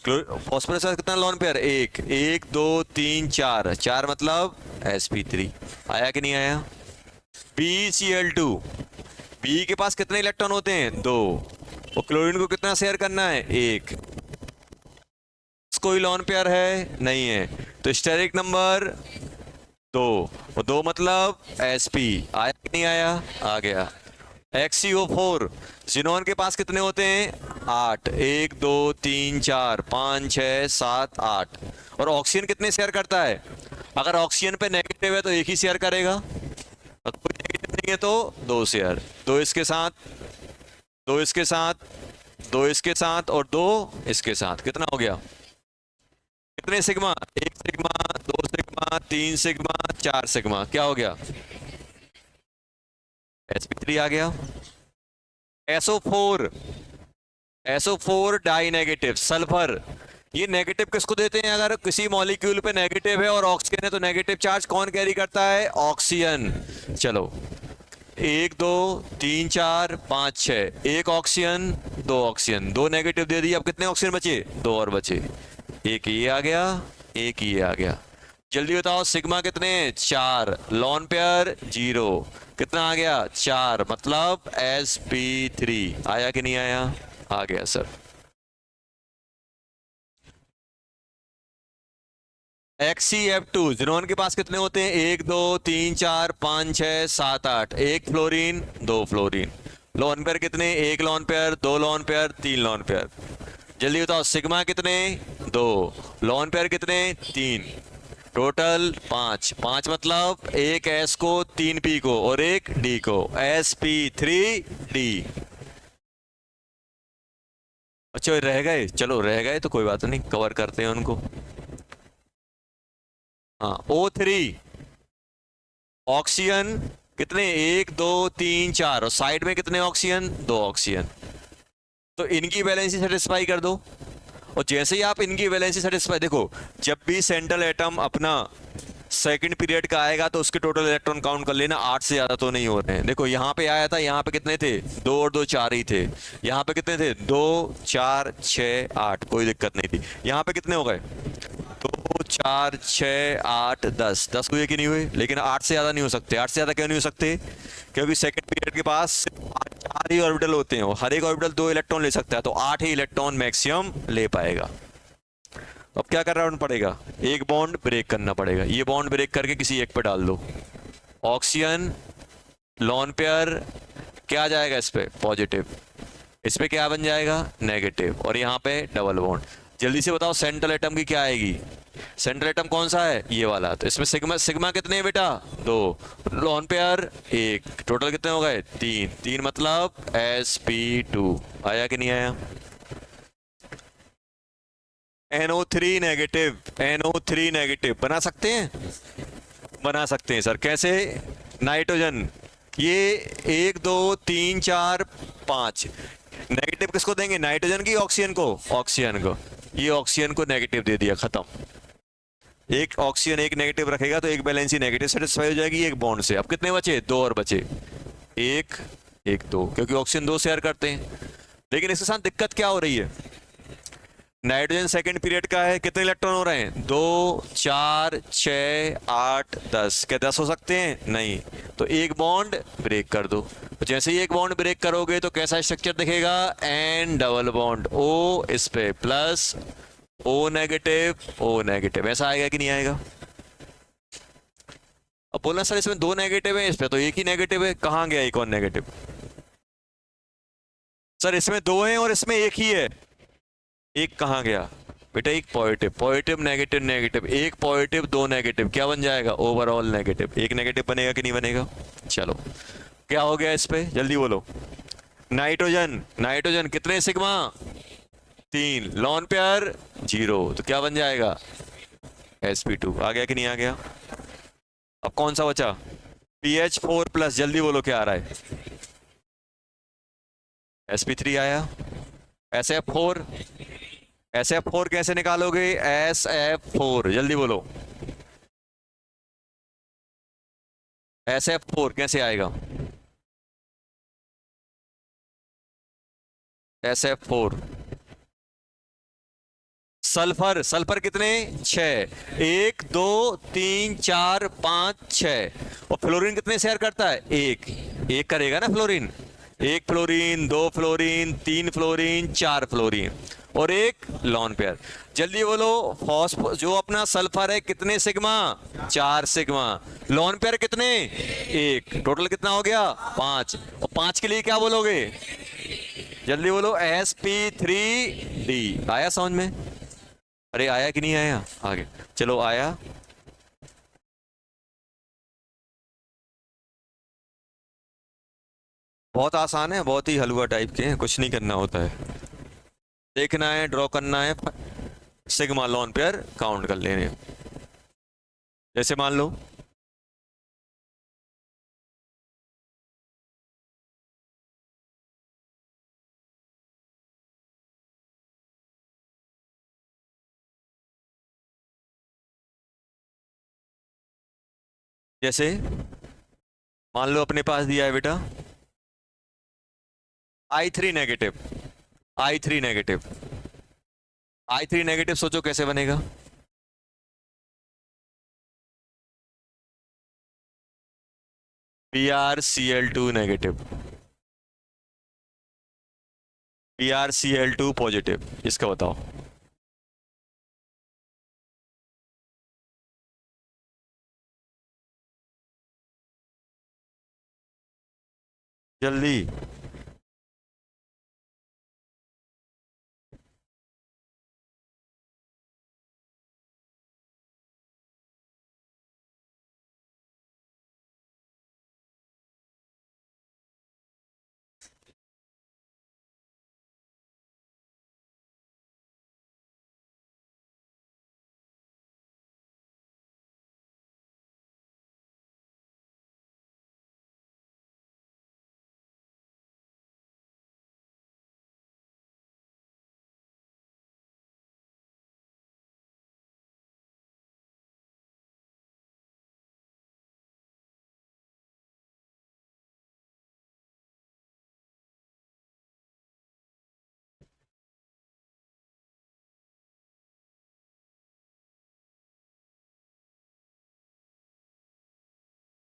फॉस्फोरस का कितना लोन पेयर, 1 1 2 3 4, 4 मतलब sp3 आया कि नहीं आया। BCl2, बी के पास कितने इलेक्ट्रॉन होते हैं, 2, और क्लोरीन को कितना शेयर करना है, 1। कोई लोन पेयर है नहीं है, तो स्टेरिक नंबर 2, और 2 मतलब sp आया कि नहीं आया, आ गया। XCO4, जिनोन के पास कितने होते हैं, 8, 1 2 3 4 5 6 7 8, और ऑक्सीजन कितने शेयर करता है, अगर ऑक्सीजन पे नेगेटिव है तो एक ही शेयर करेगा, और कोई नेगेटिव नहीं है तो 2 शेयर, 2 इसके साथ, 2 इसके साथ, 2 इसके साथ और 2 इसके साथ, कितना हो गया, कितने sigma, 1 sigma, 2 sigma, 3 sigma, 4 sigma, क्या हो गया, sp3 आ गया। SO4, SO4 die negative, sulphur, ये नेगेटिव किसको देते हैं, अगर किसी मॉलिक्यूल पे नेगेटिव है और ऑक्सीजन है तो नेगेटिव चार्ज कौन कैरी करता है, ऑक्सीजन। चलो 1 2 3 4 5 6, 1 ऑक्सीजन, 2 ऑक्सीजन, 2 नेगेटिव दे दिए, अब कितने ऑक्सीजन बचे, 2 और बचे, एक ये आ गया, एक ये आ गया। जल्दी बताओ सिग्मा कितने, 4, लॉन पेयर 0, कितना आ गया, 4, मतलब sp3 आया कि नहीं आया, आ गया सर। XCF2, जिनोन के पास कितने होते हैं, 1 2 3 4 5 6 7 8, 1 फ्लोरीन, 2 फ्लोरीन, लॉन पेयर कितने, 1 lone pair, 2 lone pair, 3 lone pair. जल्दी बताओ सिग्मा कितने, 2, लॉन पेयर कितने, 3, टोटल 5, 5 मतलब 1 S को, 3 P को और 1 D को, sp3d। अच्छा रह गए, चलो रह गए तो कोई बात नहीं, कवर करते हैं उनको। हाँ O3, ऑक्सीजन कितने, 1 2 3 4, और साइड में कितने ऑक्सीजन, 2 ऑक्सीजन, तो इनकी वैलेंसी सेटिस्फाई कर दो, और जैसे ही आप इनकी वैलेंसी सेटिस्फाई, देखो जब भी सेंट्रल एटम अपना सेकंड पीरियड का आएगा तो उसके टोटल इलेक्ट्रॉन काउंट कर लेना, 8 से ज्यादा तो नहीं हो रहे हैं। देखो यहाँ पे आया था, यहाँ पे कितने थे, 2 और 2 4 ही थे, यहाँ पे कितने थे, 2 4 6 8, कोई दिक्कत नहीं थी। यहाँ पे कितने हो गए, 2 4 6 8 10, 10 हुए कि नहीं हुए, लेकिन 8 से ज्यादा नहीं हो सकते। 8 से ज्यादा क्यों नहीं हो सकते, क्योंकि सेकंड पीरियड के पास 4 ही ऑर्बिटल होते हैं, हर एक ऑर्बिटल 2 इलेक्ट्रॉन ले सकता है, तो 8 ही इलेक्ट्रॉन मैक्सिमम ले पाएगा। अब क्या करना पड़ेगा, एक बॉन्ड ब्रेक करना पड़ेगा, ये बॉन्ड ब्रेक करके किसी एक पे डाल दो, ऑक्सीजन लॉन पेयर, क्या आ जाएगा इस पे, पॉजिटिव, इस पे क्या बन जाएगा, नेगेटिव, और यहाँ पे डबल बॉन्ड। जल्दी से बताओ सेंट्रल एटम की क्या आएगी, सेंट्रल एटम कौन सा है, ये वाला, तो इसमें सिग्मा, सिग्मा कितने हैं बेटा, 2, लॉन पेयर 1, टोटल कितने हो गए, 3, 3 मतलब sp2 आया कि नहीं आया। NO3 नेगेटिव, NO3 नेगेटिव बना सकते हैं, बना सकते हैं सर, कैसे, नाइट्रोजन, ये 1 2 3 4 5, नेगेटिव किसको देंगे, नाइट्रोजन की, ऑक्सीजन को, ऑक्सीजन को, ये ऑक्सीजन को नेगेटिव दे दिया, खत्म। एक ऑक्सीजन एक नेगेटिव रखेगा तो एक बैलेंसी नेगेटिव सेटिस्फाई हो जाएगी एक बॉन्ड से। अब कितने बचे, 2 और बचे, 1 1 2, क्योंकि ऑक्सीजन 2 शेयर करते हैं। लेकिन इसके साथ दिक्कत क्या हो रही है, नाइट्रोजन सेकंड पीरियड का है, कितने इलेक्ट्रॉन हो रहे हैं, 2 4 6 8 10, क्या 10 हो सकते हैं, नहीं, तो एक बॉन्ड ब्रेक कर दो। तो जैसे ही एक बॉन्ड ब्रेक करोगे तो कैसा स्ट्रक्चर दिखेगा, एन डबल बॉन्ड O, इस पे plus O negative, O negative, ऐसा आएगा कि नहीं आएगा। अब बोलना सर इसमें 2 नेगेटिव है, इस पे तो एक ही नेगेटिव है, कहाँ गया एक और नेगेटिव, सर इसमें 2 है और इसमें एक ही है, एक कहाँ गया, बेटा एक पॉजिटिव पॉजिटिव नेगेटिव नेगेटिव, एक पॉजिटिव दो नेगेटिव, क्या बन जाएगा? Overall negative. एक नेगेटिव बनेगा कि नहीं बनेगा? चलो क्या हो गया इस पे, जल्दी बोलो। नाइट्रोजन, नाइट्रोजन कितने सिग्मा? 3, लॉन पेयर 0, तो क्या बन जाएगा? sp2। आ गया कि नहीं आ गया? अब कौन सा बचा? pH4 प्लस, जल्दी बोलो क्या आ रहा है? sp3 आया। sf4, sf4 कैसे निकालोगे? sf4 जल्दी बोलो, sf4 कैसे आएगा? sf4 सल्फर, सल्फर कितने? 6, 1 2 3 4 5 6। और फ्लोरीन कितने शेयर करता है? एक, एक करेगा ना fluorine. 1 fluorine, 2 fluorine, 3 fluorine, 4 fluorine और एक लॉन पेयर। जल्दी बोलो, फॉस्फो जो अपना सल्फर है कितने सिग्मा? 4 सिग्मा। लॉन पेयर कितने? 1। टोटल कितना हो गया? 5। और 5 के लिए क्या बोलोगे? जल्दी बोलो, sp3d। आया समझ में? अरे आया कि नहीं आया? आगे चलो, आया। बहुत आसान है, बहुत ही हलवा टाइप के हैं, कुछ नहीं करना होता है, देखना है, ड्रॉ करना है, सिग्मा लॉन पेयर काउंट कर लेने। जैसे मान लो जैसे मान लो अपने पास दिया है बेटा I3 negative, I3 negative, I3 negative, सोचो कैसे बनेगा? BrCl2 नेगेटिव, BrCl2 पॉजिटिव, इसका बताओ। जल्दी,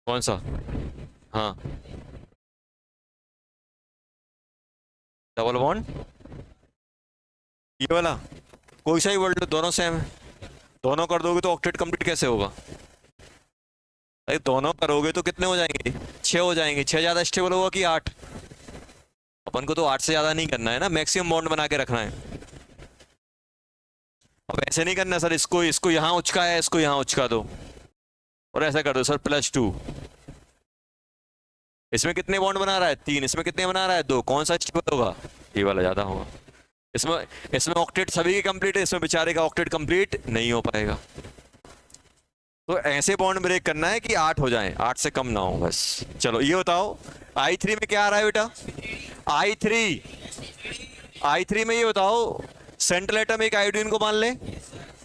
कौन सा? हाँ, डबल बॉन्ड, ये वाला, कोई सा ही वर्ड लो, दोनों सेम है। दोनों कर दोगे तो ऑक्टेट कंप्लीट कैसे होगा? अरे दोनों करोगे तो कितने हो जाएंगे? 6 हो जाएंगे। 6 ज्यादा स्टेबल होगा कि 8? अपन को तो 8 से ज्यादा नहीं करना है ना, मैक्सिमम बॉन्ड बना के रखना है। अब ऐसे नहीं करना सर, इसको इसको यहाँ उचका है, इसको यहाँ उचका दो और ऐसा कर दो सर, +2। इसमें कितने बॉन्ड बना रहा है? 3। इसमें कितने बना रहा है? 2। कौन सा स्टेबल होगा? ये वाला ज्यादा होगा। इसमें इसमें ऑक्टेट सभी की कंप्लीट है, इसमें बेचारे का ऑक्टेट कंप्लीट नहीं हो पाएगा। तो ऐसे बॉन्ड ब्रेक करना है कि 8 हो जाएं, 8 से कम ना हो बस। चलो ये बताओ, I3 में क्या आ रहा है बेटा? I3 में ये बताओ, सेंट्रल एटम एक आयोडीन को मान ले।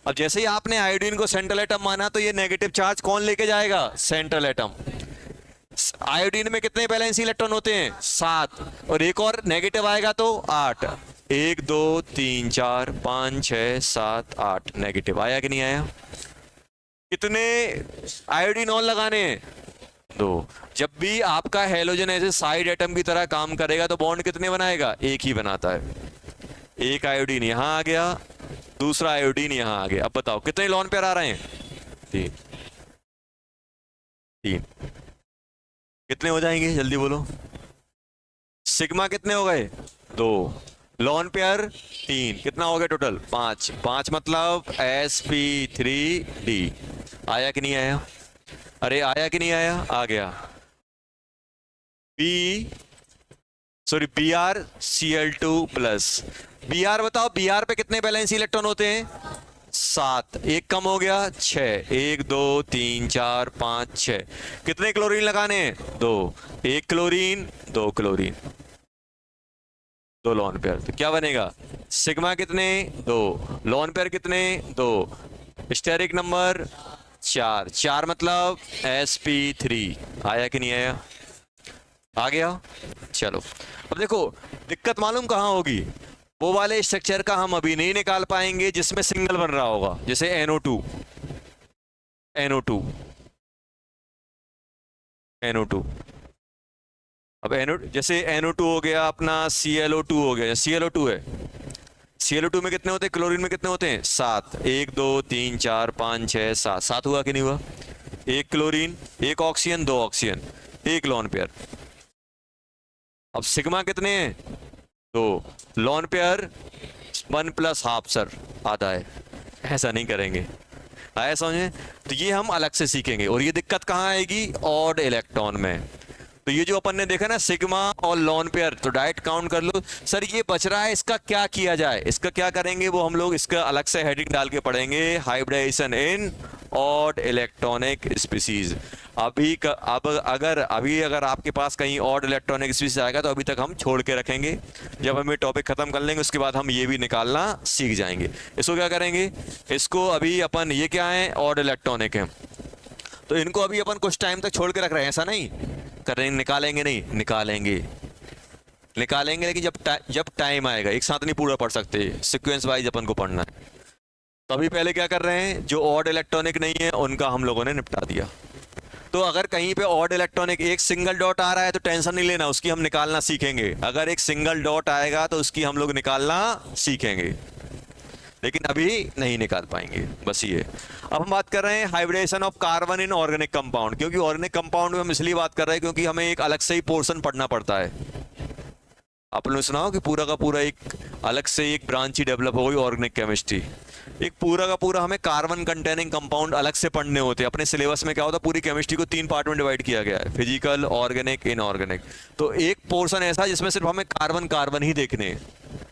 अब जैसे ही आपने आयोडीन को सेंट्रल एटम माना तो ये नेगेटिव चार्ज कौन लेके जाएगा? Central atom. आयोडीन में कितने बैलेंस इलेक्ट्रॉन होते हैं? 7। और एक और नेगेटिव आएगा तो 8। 1 2 3 4 5 6 7 8 नेगेटिव। आया कि नहीं आया? कितने आयोडीन और लगाने हैं? 2। जब भी आपका हेलोजन ऐसे साइड एटम की तरह काम करेगा तो बॉन्ड कितने बनाएगा? एक ही बनाता है। एक आयोडीन यहां आ गया, दूसरा आयोडीन यहां आ गया। अब बताओ कितने लॉन पेयर आ रहे हैं? 3। 3 कितने हो जाएंगे? जल्दी बोलो। सिग्मा कितने हो गए? 2। लॉन पेयर 3, कितना हो गया टोटल 5, 5 मतलब sp3d। आया कि नहीं आया? अरे आया कि नहीं आया? आ गया। B sorry BrCl2 plus. Br बताओ, Br पे कितने बैलेंस इलेक्ट्रॉन होते हैं? 7, एक कम हो गया 6, 1 2 3 4 5 6। कितने क्लोरीन लगाने हैं? 2, 1 क्लोरीन 2 क्लोरीन, 2 लॉन पेयर। तो क्या बनेगा? सिग्मा कितने? 2, लॉन पेयर कितने? 2, स्टेरिक नंबर 4, 4 मतलब sp3। आया कि नहीं आया? आ गया। चलो अब देखो, दिक्कत मालूम कहाँ होगी? वो वाले स्ट्रक्चर का हम अभी नहीं निकाल पाएंगे जिसमें सिंगल बन रहा होगा, जैसे NO2 NO2 NO2। अब जैसे NO2 हो गया अपना, ClO2 हो गया, ClO2 है, ClO2 में कितने होते हैं? क्लोरीन में कितने होते हैं? 7, 1 2 3 4 5 6 7, 7 हुआ कि नहीं हुआ? 1 chlorine 1 oxygen 2 oxygen, 1 lone pair. अब सिग्मा कितने हैं? 2, lone pair 1 plus half sir, आधा है। ऐसा नहीं करेंगे, आया समझे? तो ये हम अलग से सीखेंगे। और ये दिक्कत कहाँ आएगी? ऑड इलेक्ट्रॉन में। तो ये जो अपन ने देखा ना सिग्मा और लॉन पेयर, तो डायरेक्ट काउंट कर लो। सर ये बच रहा है, इसका क्या किया जाए? इसका क्या करेंगे वो हम लोग इसका अलग से हेडिंग डाल के पढ़ेंगे, हाइब्रिडाइजेशन इन ऑड इलेक्ट्रॉनिक स्पीसीज। अब अगर आपके पास कहीं ऑड इलेक्ट्रॉनिक स्पीसीज आएगा तो अभी तक हम छोड़ के रखेंगे। जब हम ये टॉपिक खत्म कर लेंगे उसके बाद हम ये भी निकालना सीख जाएंगे। इसको क्या करेंगे? इसको अभी अपन, ये क्या है? ऑड इलेक्ट्रॉनिक है, तो इनको अभी अपन कुछ टाइम तक छोड़ के रख रहे हैं, ऐसा नहीं करेंगे। निकालेंगे नहीं? निकालेंगे लेकिन जब टाइम आएगा। एक साथ नहीं पूरा पढ़ सकते, सीक्वेंस वाइज अपन को पढ़ना है। तो अभी पहले क्या कर रहे हैं? जो ऑड इलेक्ट्रॉनिक नहीं है उनका हम लोगों ने निपटा दिया। तो अगर कहीं पे ऑड इलेक्ट्रॉनिक एक सिंगल डॉट आ रहा है तो टेंशन नहीं लेना, उसकी हम निकालना सीखेंगे। अगर एक सिंगल डॉट आएगा तो उसकी हम लोग निकालना सीखेंगे, लेकिन अभी नहीं निकाल पाएंगे, बस ये। अब हम बात कर रहे हैं hybridization of carbon in organic compound. क्योंकि ऑर्गेनिक कंपाउंड में हम इसलिए बात कर रहे हैं क्योंकि हमें एक अलग से ही पोर्शन पढ़ना पड़ता है। आपने सुना हो कि पूरा का पूरा एक अलग से एक ब्रांच ही डेवलप हो गई ऑर्गेनिक केमिस्ट्री। एक पूरा का पूरा हमें कार्बन कंटेनिंग कंपाउंड अलग से पढ़ने होते हैं। अपने सिलेबस में क्या होता है, पूरी केमिस्ट्री को 3 पार्ट में डिवाइड किया गया है, फिजिकल, ऑर्गेनिक, इनऑर्गेनिक। तो एक पोर्शन ऐसा जिसमें सिर्फ हमें कार्बन कार्बन ही देखने हैं,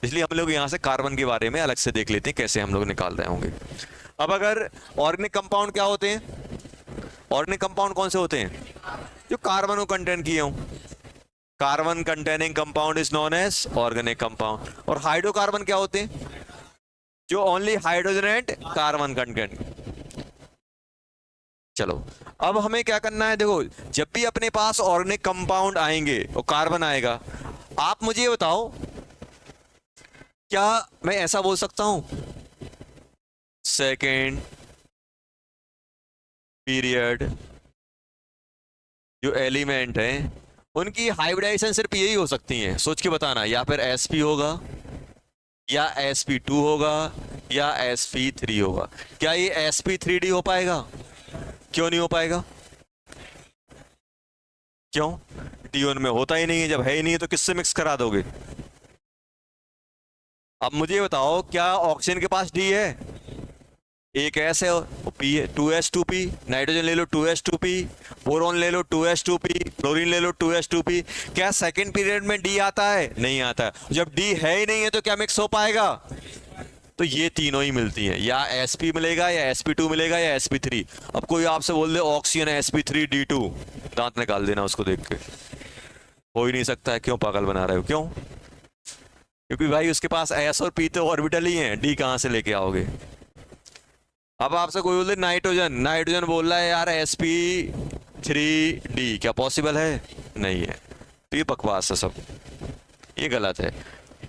इसलिए हम लोग यहाँ से कार्बन के बारे में अलग से देख लेते हैं कैसे हम लोग निकाल रहे होंगे। अब अगर ऑर्गेनिक कंपाउंड क्या होते हैं? ऑर्गेनिक कंपाउंड कौन से होते हैं? जो कार्बन को कंटेन किए हों। Carbon containing compound is known as organic compound. और हाइड्रोकार्बन क्या होते हैं? जो only hydrogen and carbon content. चलो अब हमें क्या करना है? देखो, जब भी अपने पास ऑर्गेनिक कंपाउंड आएंगे और कार्बन आएगा, आप मुझे बताओ, क्या मैं ऐसा बोल सकता हूं सेकेंड पीरियड जो एलिमेंट है उनकी हाइब्रिडाइजेशन सिर्फ यही हो सकती है? सोच के बताना, या फिर sp होगा, या sp2 होगा, या sp3 होगा। क्या ये sp3d हो पाएगा? क्यों नहीं हो पाएगा? क्यों? डी में होता ही नहीं है। जब है ही नहीं है तो किससे मिक्स करा दोगे? अब मुझे बताओ, क्या ऑक्सीजन के पास डी है? एक S है और P है, 2s2p। नाइट्रोजन ले लो 2s2p, बोरॉन ले लो 2s2p, क्लोरीन ले लो 2s2p। क्या सेकंड पीरियड में डी आता है? नहीं आता है। जब डी है ही नहीं है तो क्या मिक्स हो पाएगा? तो ये तीनों ही मिलती हैं, या sp मिलेगा, या sp2 मिलेगा, या sp3। अब कोई आपसे बोल दे ऑक्सीजन sp3d2, दांत निकाल देना उसको देख के। हो ही नहीं सकता है। क्यों पागल बना रहे हो? क्यों? क्योंकि भाई उसके पास s और p तो ऑर्बिटल ही हैं, d कहां से लेके आओगे? अब आपसे कोई बोल दे नाइट्रोजन, नाइट्रोजन बोल रहा है यार sp3d, क्या पॉसिबल है? नहीं है। तो ये बकवास है सब, ये गलत है।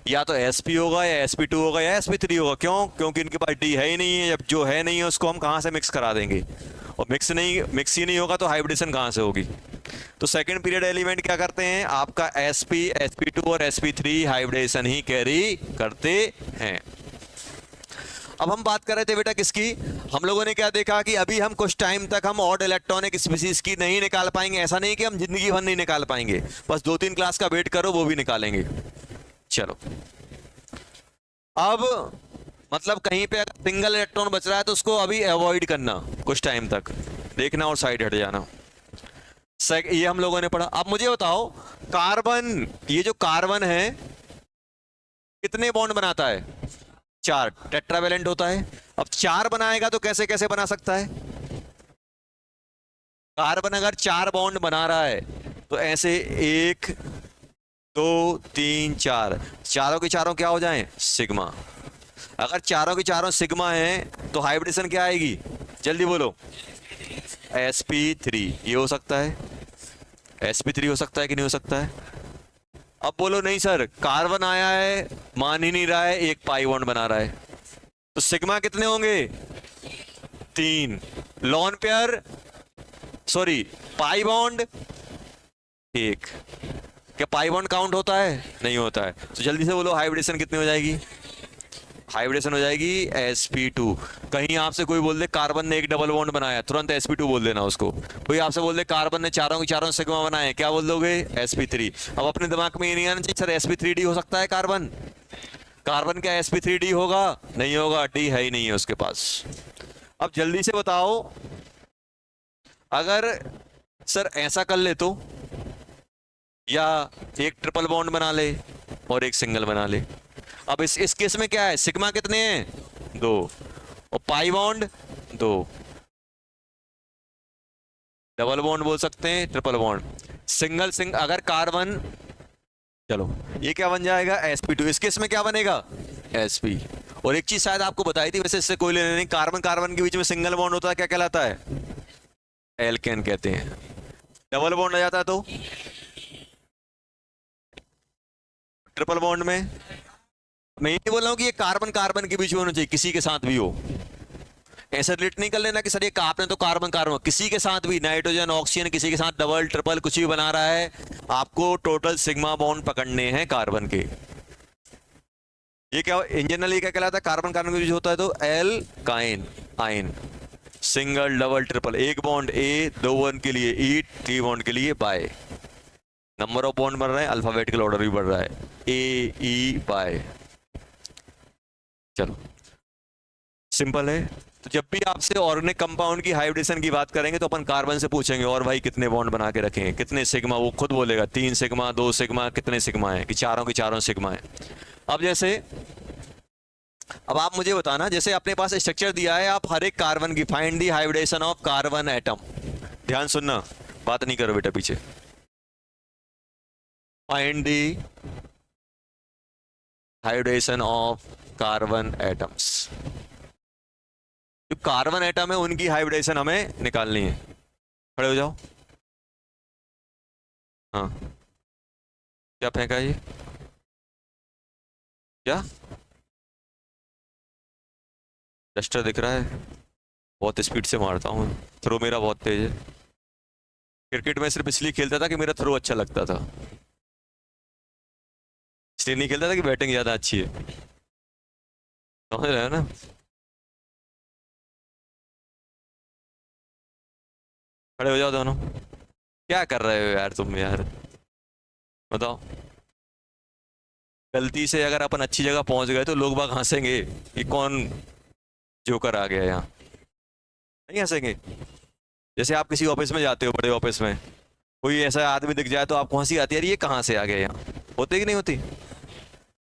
या तो sp होगा, या sp2 होगा, या sp3 होगा। क्यों? क्योंकि इनके पास d है ही नहीं है। जब जो है नहीं है उसको हम कहां से मिक्स करा देंगे? और मिक्स ही नहीं होगा तो हाइब्रिडेशन कहां से होगी? तो सेकंड पीरियड एलिमेंट क्या करते हैं? आपका sp, sp2 और sp3 हाइब्रिडेशन ही कैरी करते हैं। अब हम बात कर रहे थे बेटा किसकी? हम लोगों ने क्या देखा कि अभी हम कुछ टाइम तक हम ऑड इलेक्ट्रॉनिक स्पीसीज की नहीं निकाल पाएंगे। ऐसा नहीं कि हम जिंदगी भर नहीं निकाल पाएंगे, बस 2-3 क्लास का वेट करो, वो भी निकालेंगे। चलो अब मतलब कहीं पे अगर सिंगल इलेक्ट्रॉन बच रहा है तो उसको अभी अवॉइड करना, कुछ टाइम तक देखना और साइड हट जाना। ये हम लोगों ने पढ़ा। अब मुझे बताओ, कार्बन, ये जो कार्बन है कितने बॉन्ड बनाता है? 4, टेट्रावेलेंट होता है। अब 4 बनाएगा तो कैसे कैसे बना सकता है? कार्बन अगर 4 बॉन्ड बना रहा है तो ऐसे 1 2 3 4, चारों के चारों क्या हो जाएं? सिग्मा। अगर चारों के चारों सिग्मा हैं तो हाइब्रिडेशन क्या आएगी? जल्दी बोलो। sp3। ये हो सकता है, sp3 हो सकता है कि नहीं हो सकता है? अब बोलो नहीं सर, कार्बन आया है, मान ही नहीं रहा है, एक पाई बॉन्ड बना रहा है, तो सिग्मा कितने होंगे? 3। Lone pair, sorry, pi bond 1। क्या पाई बॉन्ड काउंट होता है? नहीं होता है। तो जल्दी से बोलो हाइब्रिडेशन कितनी हो जाएगी? हाइब्रिडेशन हो जाएगी sp2। कहीं आपसे कोई बोल दे कार्बन ने एक डबल बॉन्ड बनाया, तुरंत sp2 बोल देना उसको। कोई आपसे बोल दे कार्बन ने चारों के चारों सिग्मा बनाए, क्या बोल दोगे? sp3। अब अपने दिमाग में ये नहीं आना चाहिए सर sp3d हो सकता है कार्बन। कार्बन क्या sp3d होगा? नहीं होगा, डी है ही नहीं है उसके पास। अब जल्दी से बताओ, अगर सर ऐसा कर ले तो, या एक ट्रिपल बॉन्ड बना ले और एक सिंगल बना ले। अब इस केस में क्या है? सिग्मा कितने हैं? 2, और पाई बॉन्ड 2। डबल बॉन्ड बोल सकते हैं, ट्रिपल बॉन्ड, सिंगल अगर कार्बन, चलो ये क्या बन जाएगा? sp2। इस केस में क्या बनेगा? sp। और एक चीज शायद आपको बताई थी, वैसे इससे कोई लेना नहीं, कार्बन कार्बन के बीच में सिंगल बॉन्ड होता है, क्या कहलाता है? एल्केन कहते हैं। डबल बॉन्ड आ जाता है तो ट्रिपल बॉन्ड में, मैं ये नहीं बोल रहा हूं कि ये कार्बन कार्बन के बीच में होना चाहिए, किसी के साथ भी हो। ऐसा रिलेट नहीं कर लेना कि सर ये आपने तो कार्बन कार्बन, किसी के साथ भी, नाइट्रोजन ऑक्सीजन किसी के साथ डबल ट्रिपल कुछ भी बना रहा है, आपको टोटल सिग्मा बॉन्ड पकड़ने हैं कार्बन के। ये क्या इन जनरल, ये क्या कहलाता है? कार्बन कार्बन के बीच होता है तो एल काइन आइन, सिंगल डबल ट्रिपल, एक बॉन्ड ए, 2 बॉन्ड के लिए ई, 3 बॉन्ड के लिए बाय। नंबर ऑफ बॉन्ड बढ़ रहे हैं, अल्फाबेटिकल ऑर्डर भी बढ़ रहा है, ए ई बाय। चलो सिंपल है। तो जब भी आपसे ऑर्गेनिक कंपाउंड की हाइब्रिडेशन की बात करेंगे तो अपन कार्बन से पूछेंगे और भाई कितने बॉन्ड बना के रखे हैं, कितने सिग्मा, वो खुद बोलेगा 3 सिग्मा 2 सिग्मा, कितने सिग्मा है, कि चारों के चारों सिग्मा है। अब जैसे, अब आप मुझे बताना, जैसे अपने पास स्ट्रक्चर दिया है, आप हर एक कार्बन की find the hybridization of carbon atom. ध्यान सुनना, बात नहीं करो बेटा पीछे। Find the hybridization of carbon atoms. जो कार्बन एटम है उनकी हाइब्रिडेशन हमें निकालनी है। खड़े हो जाओ। हाँ, क्या फेंका ये? क्या डस्टर दिख रहा है? बहुत स्पीड से मारता हूँ, थ्रो मेरा बहुत तेज है। क्रिकेट में सिर्फ इसलिए खेलता था कि मेरा थ्रो अच्छा लगता था, इसलिए नहीं खेलता था कि बैटिंग ज्यादा अच्छी है। समझ रहे हो ना? खड़े हो जाओ दोनों। क्या कर रहे हो यार तुम यार, बताओ। गलती से अगर अपन अच्छी जगह पहुंच गए तो लोग बाग हंसेंगे कि कौन जोकर आ गया यहाँ, नहीं हंसेंगे? जैसे आप किसी ऑफिस में जाते हो, बड़े ऑफिस में कोई ऐसा आदमी दिख जाए तो आपको हंसी आती है, यार ये कहाँ से आ गया यहाँ, होती कि नहीं होती?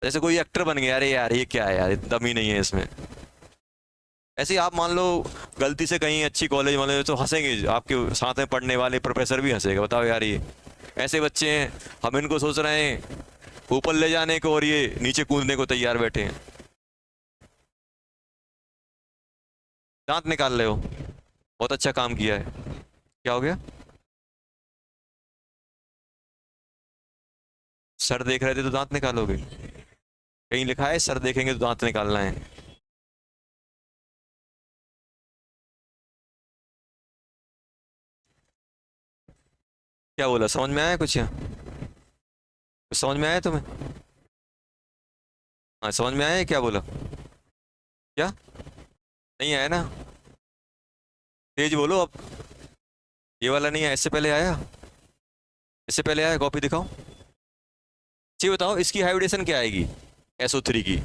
जैसे कोई एक्टर बन गया, अरे यार ये क्या है यार, दम ही नहीं है इसमें। ऐसे ही आप मान लो गलती से कहीं अच्छी कॉलेज वाले तो हंसेंगे, आपके साथ में पढ़ने वाले प्रोफेसर भी हंसेगा, बताओ यार ये ऐसे बच्चे हैं, हम इनको सोच रहे हैं ऊपर ले जाने को और ये नीचे कूदने को तैयार बैठे हैं। दांत निकाल रहे हो, बहुत अच्छा काम किया है। क्या हो गया? सर देख रहे थे तो दांत निकालोगे? कहीं लिखा है सर देखेंगे तो दांत निकालना है? क्या बोला, समझ में आया कुछ? यहाँ कुछ समझ में आया तुम्हें? हाँ समझ में आया, क्या बोला? क्या नहीं आया ना? तेज बोलो अब। ये वाला नहीं है, इससे पहले आया? इससे पहले आया? कॉपी दिखाओ। जी बताओ, इसकी हाइब्रिडेशन क्या आएगी SO3 की?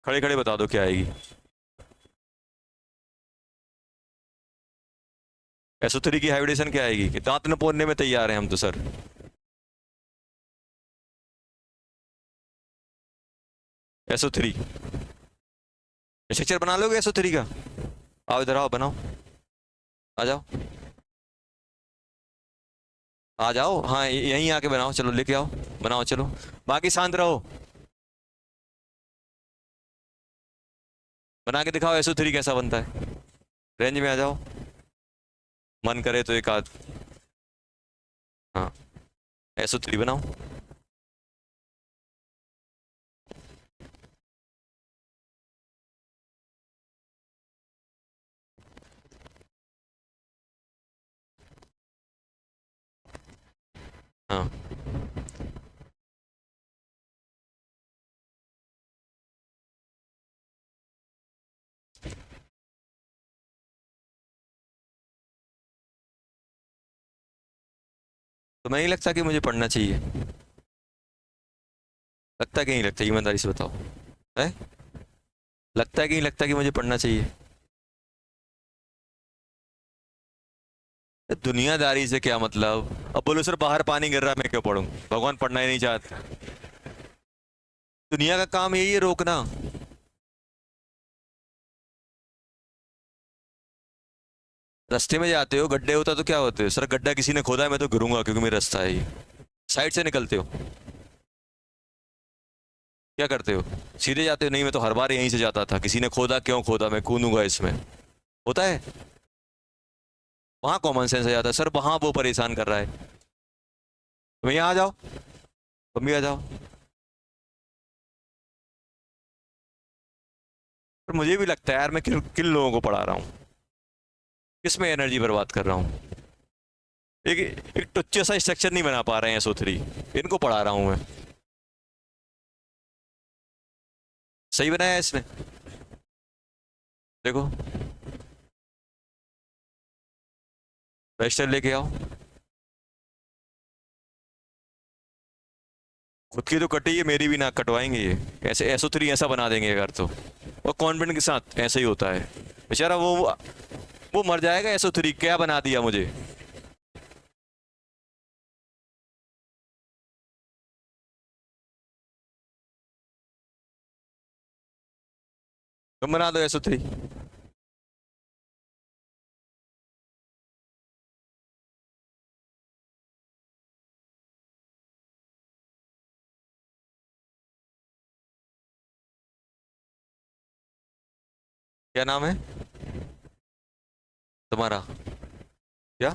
खड़े खड़े बता दो क्या आएगी। SO3 की हाइब्रिडेशन क्या आएगी कि दांत नपोड़ने में तैयार हैं हम तो सर। SO3 स्ट्रक्चर बना लोगे SO3 का? आओ इधर आओ, बनाओ, आ जाओ, आ जाओ, हाँ यहीं आके बनाओ, चलो लेके आओ, बनाओ चलो, बाकी शांत रहो, बना के दिखाओ SO3 कैसा बनता है। रेंज में आ जाओ, मन करे तो एक आध, हाँ SO3 बनाओ। हाँ तो मैं नहीं लगता कि मुझे पढ़ना चाहिए? लगता कि नहीं लगता, ईमानदारी से बताओ, है? लगता है कि नहीं लगता कि मुझे पढ़ना चाहिए? दुनियादारी से क्या मतलब? अब बोलो सर बाहर पानी गिर रहा है मैं क्यों पढ़ूं, भगवान पढ़ना ही नहीं चाहते। दुनिया का काम यही है रोकना। रास्ते में जाते हो, गड्ढे होता तो क्या होते हो सर, गड्ढा किसी ने खोदा है मैं तो गिरूंगा क्योंकि मेरा रास्ता है ये। साइड से निकलते हो, क्या करते हो, सीधे जाते हो? नहीं मैं तो हर बार यहीं से जाता था, किसी ने खोदा, क्यों खोदा, मैं कूदूंगा इसमें, होता है। वहां कॉमन सेंस आ जाता है सर, वहां वो परेशान कर रहा है, तुम यहाँ आ जाओ, तुम भी आ जाओ। पर मुझे भी लगता है यार मैं किन किन लोगों को पढ़ा रहा हूँ, किस में एनर्जी बर्बाद कर रहा हूँ। एक एक टुच्चे सा स्ट्रक्चर नहीं बना पा रहे हैं SO3, इनको पढ़ा रहा हूँ मैं। सही बनाया है इसने, देखो, रजिस्टर लेके आओ। खुद की तो कटी है, मेरी भी नाक कटवाएंगे ये, ऐसे SO3 ऐसा बना देंगे अगर तो, और कॉन्फिडेंट के साथ ऐसा ही होता है। बेचारा वो मर जाएगा, SO3 क्या बना दिया मुझे। तुम बना दो SO3। क्या नाम है तुम्हारा? क्या?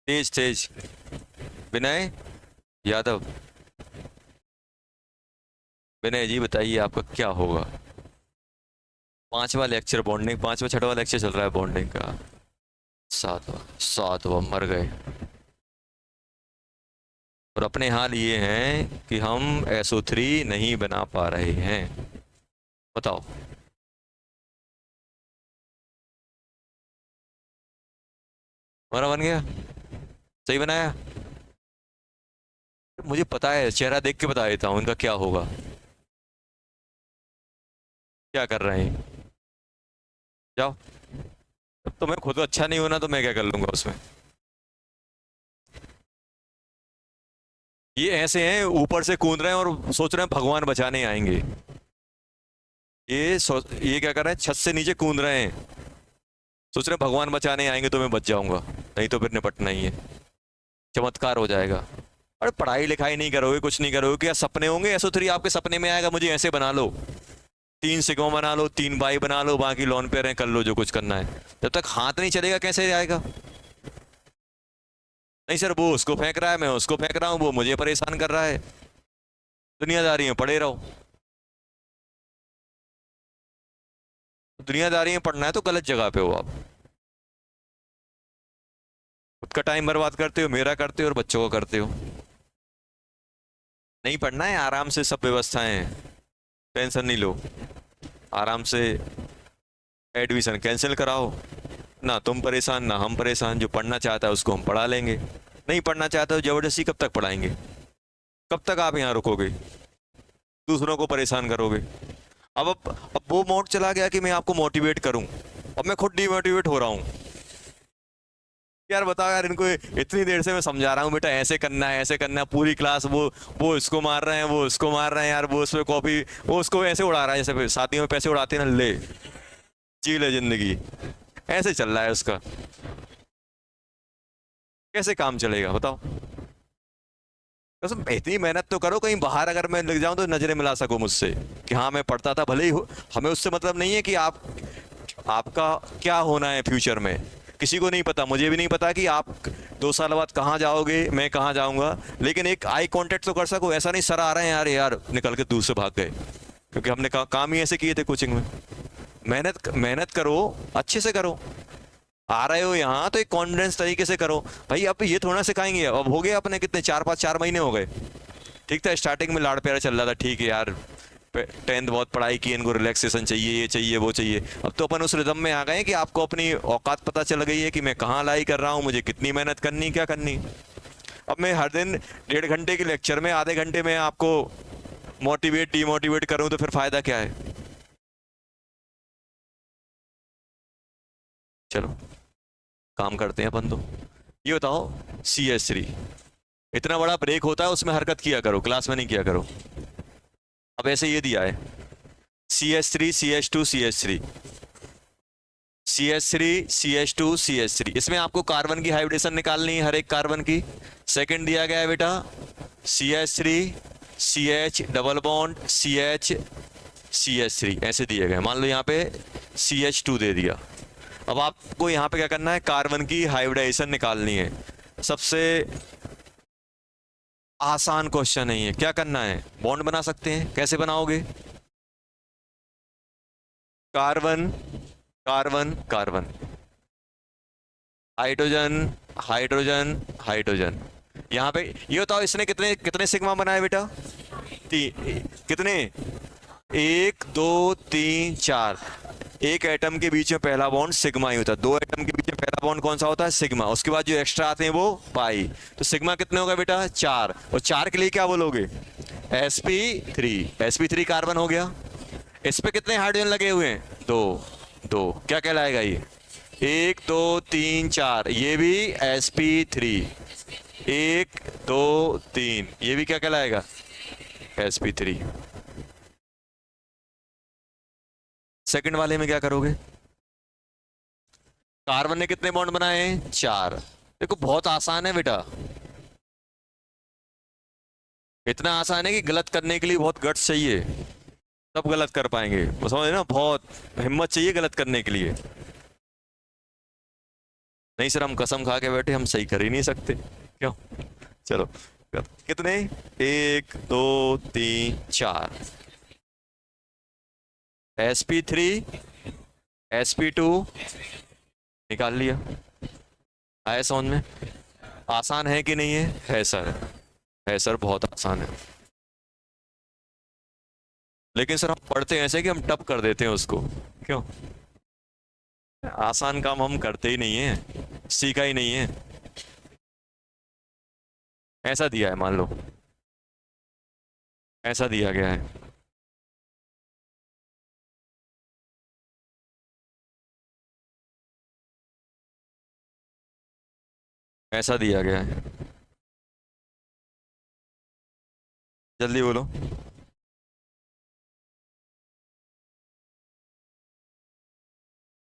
तेज तेज, विनय यादव। विनय जी बताइए आपका क्या होगा? पांचवा लेक्चर बॉन्डिंग, पांचवा छठवा लेक्चर चल रहा है बॉन्डिंग का। सातवा, सातवा, मर गए। और अपने हाल ये हैं कि हम SO3 नहीं बना पा रहे हैं, बताओ। हमारा बन गया, सही बनाया। मुझे पता है, चेहरा देख के बता देता हूँ इनका क्या होगा, क्या कर रहे हैं। जाओ, अब तो मैं खुद अच्छा नहीं होना तो मैं क्या कर लूंगा उसमें। ये ऐसे हैं ऊपर से कूद रहे हैं और सोच रहे हैं भगवान बचाने आएंगे। ये क्या कर रहे हैं, छत से नीचे कूद रहे हैं, सोच रहे हैं भगवान बचाने आएंगे तो मैं बच जाऊंगा, नहीं तो फिर निपटना ही है, चमत्कार हो जाएगा। अरे पढ़ाई लिखाई नहीं करोगे, कुछ नहीं करोगे, क्या सपने होंगे? SO3 आपके सपने में आएगा, मुझे ऐसे बना लो, 3 सिग्मा बना लो, 3 बाई बना लो, बाकी लोन पे रहे, कर लो जो कुछ करना है। जब तक हाथ नहीं चलेगा कैसे आएगा? नहीं सर वो उसको फेंक रहा है, मैं उसको फेंक रहा हूँ, वो मुझे परेशान कर रहा है, दुनियादारी में पड़े रहो। दुनियादारी में पढ़ना है तो गलत जगह पे हो आप, खुद का टाइम बर्बाद करते हो, मेरा करते हो और बच्चों का करते हो। नहीं पढ़ना है, आराम से सब व्यवस्थाएं हैं, टेंशन नहीं लो, आराम से एडमिशन कैंसिल कराओ, ना तुम परेशान ना हम परेशान, जो पढ़ना चाहता है उसको हम पढ़ा लेंगे, नहीं पढ़ना चाहता तो जबरदस्ती कब तक पढ़ाएंगे, कब तक आप यहाँ रुकोगे, दूसरों को परेशान करोगे। अब वो मोड चला गया कि मैं आपको मोटिवेट करूं, अब मैं खुद डिमोटिवेट हो रहा हूं। यार बताओ यार, इनको इतनी देर से मैं समझा रहा हूँ बेटा ऐसे करना है ऐसे करना है, पूरी क्लास वो इसको मार रहे हैं, वो इसको मार रहे हैं यार, वो उसमें कॉपी, वो उसको ऐसे उड़ा रहा है जैसे शादियों में पैसे उड़ाते हैं ना, ले जी ले जिंदगी, ऐसे चल रहा है उसका। कैसे काम चलेगा बताओ? कसम इतनी मेहनत तो करो, कहीं बाहर अगर मैं लग जाऊं तो नजरें मिला सकूं मुझसे कि हाँ मैं पढ़ता था, भले ही हमें उससे मतलब नहीं है कि आपका क्या होना है फ्यूचर में, किसी को नहीं पता, मुझे भी नहीं पता कि आप 2 साल बाद कहाँ जाओगे, मैं कहाँ जाऊंगा, लेकिन एक आई कांटेक्ट तो कर सको। ऐसा नहीं सर आ रहे हैं यार यार निकल के दूर से भाग गए, क्योंकि हमने काम ही ऐसे किए थे कोचिंग में। मेहनत मेहनत करो, अच्छे से करो, आ रहे हो यहाँ तो एक कॉन्फिडेंस तरीके से करो भाई। अब ये थोड़ा सिखाएंगे, अब हो गए अपने कितने 4 महीने हो गए। ठीक था स्टार्टिंग में लाड़ प्यारा चल रहा था, ठीक है यार 10th बहुत पढ़ाई की, इनको रिलैक्सेशन चाहिए, ये चाहिए वो चाहिए। अब तो अपन उस रिदम में आ गए हैं कि आपको अपनी औकात पता चल गई है कि मैं कहाँ लाई कर रहा हूँ, मुझे कितनी मेहनत करनी, क्या करनी। अब मैं हर दिन 1.5 घंटे के लेक्चर में आधे घंटे में आपको मोटिवेट डिमोटिवेट करूँ तो फिर फायदा क्या है? चलो काम करते हैं अपन तो। ये बताओ CS3 इतना बड़ा ब्रेक होता है, उसमें हरकत किया करो, क्लास में नहीं किया करो। अब ऐसे ये दिया है CS3 CH2 CH3 CS3 CH2 CH3, इसमें आपको कार्बन की हाइब्रिडेशन निकालनी है हर एक कार्बन की। सेकंड दिया गया है बेटा CH3 CH double bond CH CH3 ऐसे दिए गए। मान लो यहाँ पे CH2 दे दिया। अब आपको यहाँ पे क्या करना है, कार्बन की हाइब्रिडाइजेशन निकालनी है। सबसे आसान क्वेश्चन नहीं है, क्या करना है, बॉन्ड बना सकते हैं, कैसे बनाओगे? Carbon carbon carbon, hydrogen hydrogen hydrogen. यहाँ पे ये बताओ इसने कितने कितने सिग्मा बनाए बेटा? कितने? 1 2 3 4। एक एटम के बीच में पहला बॉन्ड सिग्मा ही होता है, 2 एटम के बीच में पहला बॉन्ड कौन सा होता है? सिग्मा। उसके बाद जो एक्स्ट्रा आते हैं वो पाई। तो सिग्मा कितने होगा बेटा? 4। और 4 के लिए क्या बोलोगे? sp3। sp3 कार्बन हो गया। इस पे कितने हाइड्रोजन लगे हुए हैं? 2 2। क्या कहलाएगा ये? 1 2 3 4, ये भी sp3। 1 2 3, ये भी क्या कहलाएगा? sp3। सेकंड वाले में क्या करोगे? कार्बन ने कितने बॉन्ड बनाए? 4। देखो बहुत आसान है बेटा, इतना आसान है कि गलत करने के लिए बहुत गट्स चाहिए, तब गलत कर पाएंगे। समझे ना, बहुत हिम्मत चाहिए गलत करने के लिए। नहीं सर हम कसम खा के बैठे, हम सही कर ही नहीं सकते। क्यों? चलो कितने? 1 2 3 4। sp3 sp2 निकाल लिया। आया समझ में? आसान है कि नहीं है? है सर, है सर, बहुत आसान है। लेकिन सर हम पढ़ते हैं ऐसे कि हम टप कर देते हैं उसको। क्यों? आसान काम हम करते ही नहीं है, सीखा ही नहीं है। ऐसा दिया है, मान लो ऐसा दिया गया है। ऐसा दिया गया है, जल्दी बोलो।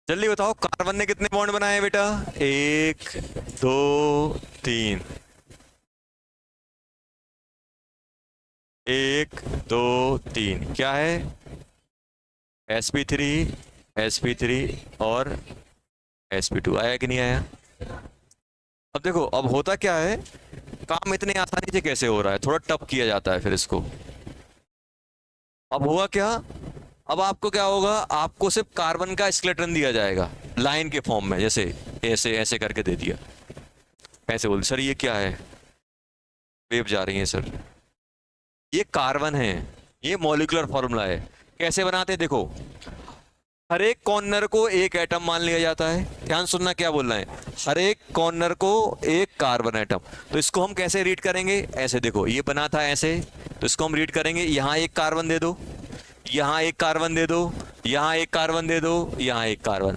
जल्दी बताओ, कार्बन ने कितने बॉन्ड बनाए बेटा? 1 2 3। 1 2 3 क्या है? sp3 sp3 और sp2। आया कि नहीं आया? अब देखो अब होता क्या है, काम इतने आसानी से कैसे हो रहा है, थोड़ा टफ किया जाता है फिर इसको। अब हुआ क्या, अब आपको क्या होगा, आपको सिर्फ कार्बन का स्केलेटन दिया जाएगा लाइन के फॉर्म में, जैसे ऐसे ऐसे करके दे दिया। ऐसे बोल सर ये क्या है? वेव जा रही है सर। ये कार्बन है, ये मॉलिक्यूलर फॉर्मूला है। कैसे बनाते हैं देखो, हर एक कॉर्नर को एक एटम मान लिया जाता है। ध्यान सुनना क्या बोलना है, हर एक कॉर्नर को एक कार्बन एटम। तो इसको हम कैसे रीड करेंगे? ऐसे देखो, ये बना था ऐसे, तो इसको हम रीड करेंगे, यहाँ एक कार्बन दे दो, यहाँ एक कार्बन दे दो, यहाँ एक कार्बन दे दो, यहाँ एक कार्बन।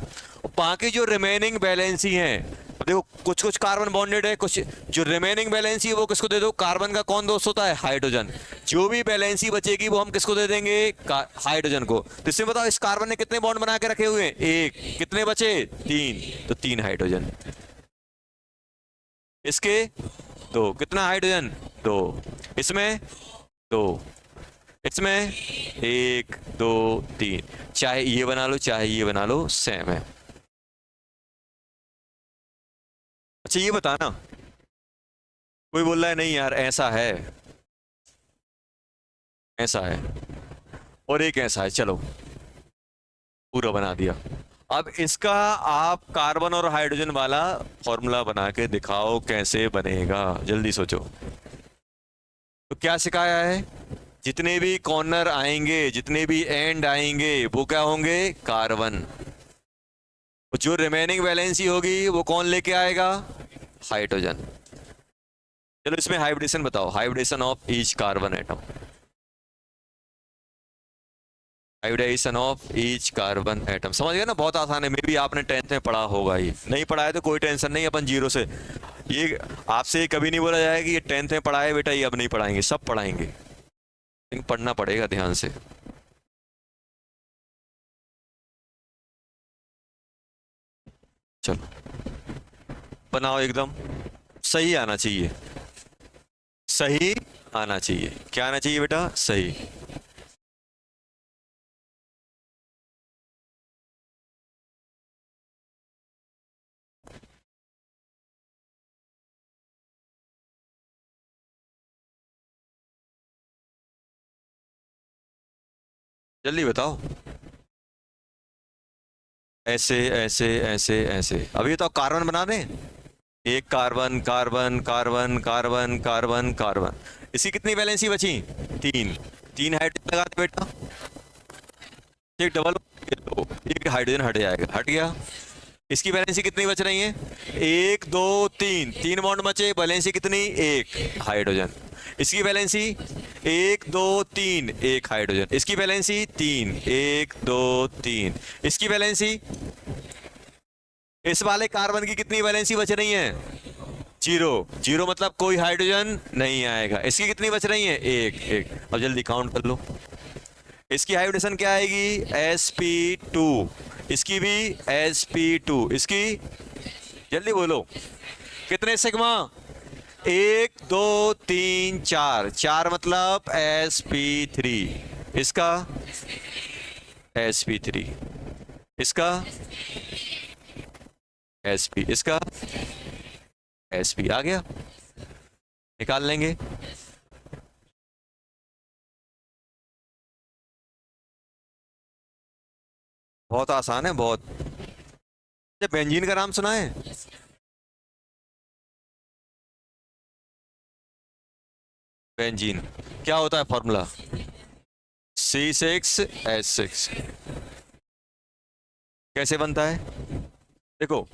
बाकी जो रिमेनिंग वैलेंसी है, देखो कुछ कुछ कार्बन बॉन्डेड है, कुछ जो रिमेनिंग वैलेंसी है वो किसको दे दो? कार्बन का कौन दोस्त होता है? हाइड्रोजन। जो भी वैलेंसी बचेगी वो हम किसको दे देंगे? हाइड्रोजन को। तो इसमें बताओ इस कार्बन ने कितने बॉन्ड बना के रखे हुए हैं? एक। कितने बचे? 3। तो 3 हाइड्रोजन। इसके 2। कितना हाइड्रोजन? 2। इसमें 2। इसमें 1 2 3। चाहे ये बना लो चाहे ये बना लो, सेम है। अच्छा ये बताना, कोई बोल रहा है नहीं यार ऐसा है, ऐसा है और एक ऐसा है, चलो पूरा बना दिया। अब इसका आप कार्बन और हाइड्रोजन वाला फॉर्मूला बना के दिखाओ कैसे बनेगा, जल्दी सोचो। तो क्या सिखाया है? जितने भी कॉर्नर आएंगे, जितने भी एंड आएंगे वो क्या होंगे? कार्बन। जो रिमेनिंग वैलेंसी होगी वो कौन लेके आएगा? हाइड्रोजन। चलो इसमें हाइब्रिडेशन बताओ, hybridization of each carbon atom. Hybridization of each carbon atom, समझ गए ना? बहुत आसान है, मे भी आपने 10th में पढ़ा होगा ही, नहीं पढ़ा है तो कोई टेंशन नहीं, अपन जीरो से। ये आपसे कभी नहीं बोला जाएगा कि ये 10th में पढ़ा है बेटा, ये अब नहीं पढ़ाएंगे, सब पढ़ाएंगे, लेकिन पढ़ना पड़ेगा ध्यान से। चलो बनाओ, एकदम सही आना चाहिए, सही आना चाहिए। क्या आना चाहिए बेटा? सही। जल्दी बताओ। ऐसे ऐसे ऐसे ऐसे, अब ये तो कार्बन बना दें। एक carbon carbon carbon carbon carbon carbon. इसकी कितनी वैलेंसी बची? 3। 3 हाइड्रोजन लगा दे बेटा, एक डबल, दो, एक हाइड्रोजन हट जाएगा, हट गया। इसकी वैलेंसी कितनी बच रही है? 1 2 3। 3 बॉन्ड बचे, वैलेंसी कितनी? 1 हाइड्रोजन। इसकी वैलेंसी 1 2 3, 1 हाइड्रोजन। इसकी वैलेंसी 3, 1 2 3। इसकी वैलेंसी, इस वाले कार्बन की कितनी वैलेंसी बच रही है? 0। 0 मतलब कोई हाइड्रोजन नहीं आएगा। इसकी कितनी बच रही है? 1 1। अब जल्दी काउंट कर लो, इसकी हाइब्रिडेशन क्या आएगी? sp2। इसकी भी sp2। इसकी जल्दी बोलो, कितने सिग्मा? 1 2 3 4। 4 मतलब sp3। इसका sp3। इसका sp। इसका sp। आ गया, निकाल लेंगे। बहुत आसान है, बहुत। बेंजीन का नाम सुना है? बेंजीन क्या होता है फॉर्मूला? C6H6। कैसे बनता है? देखो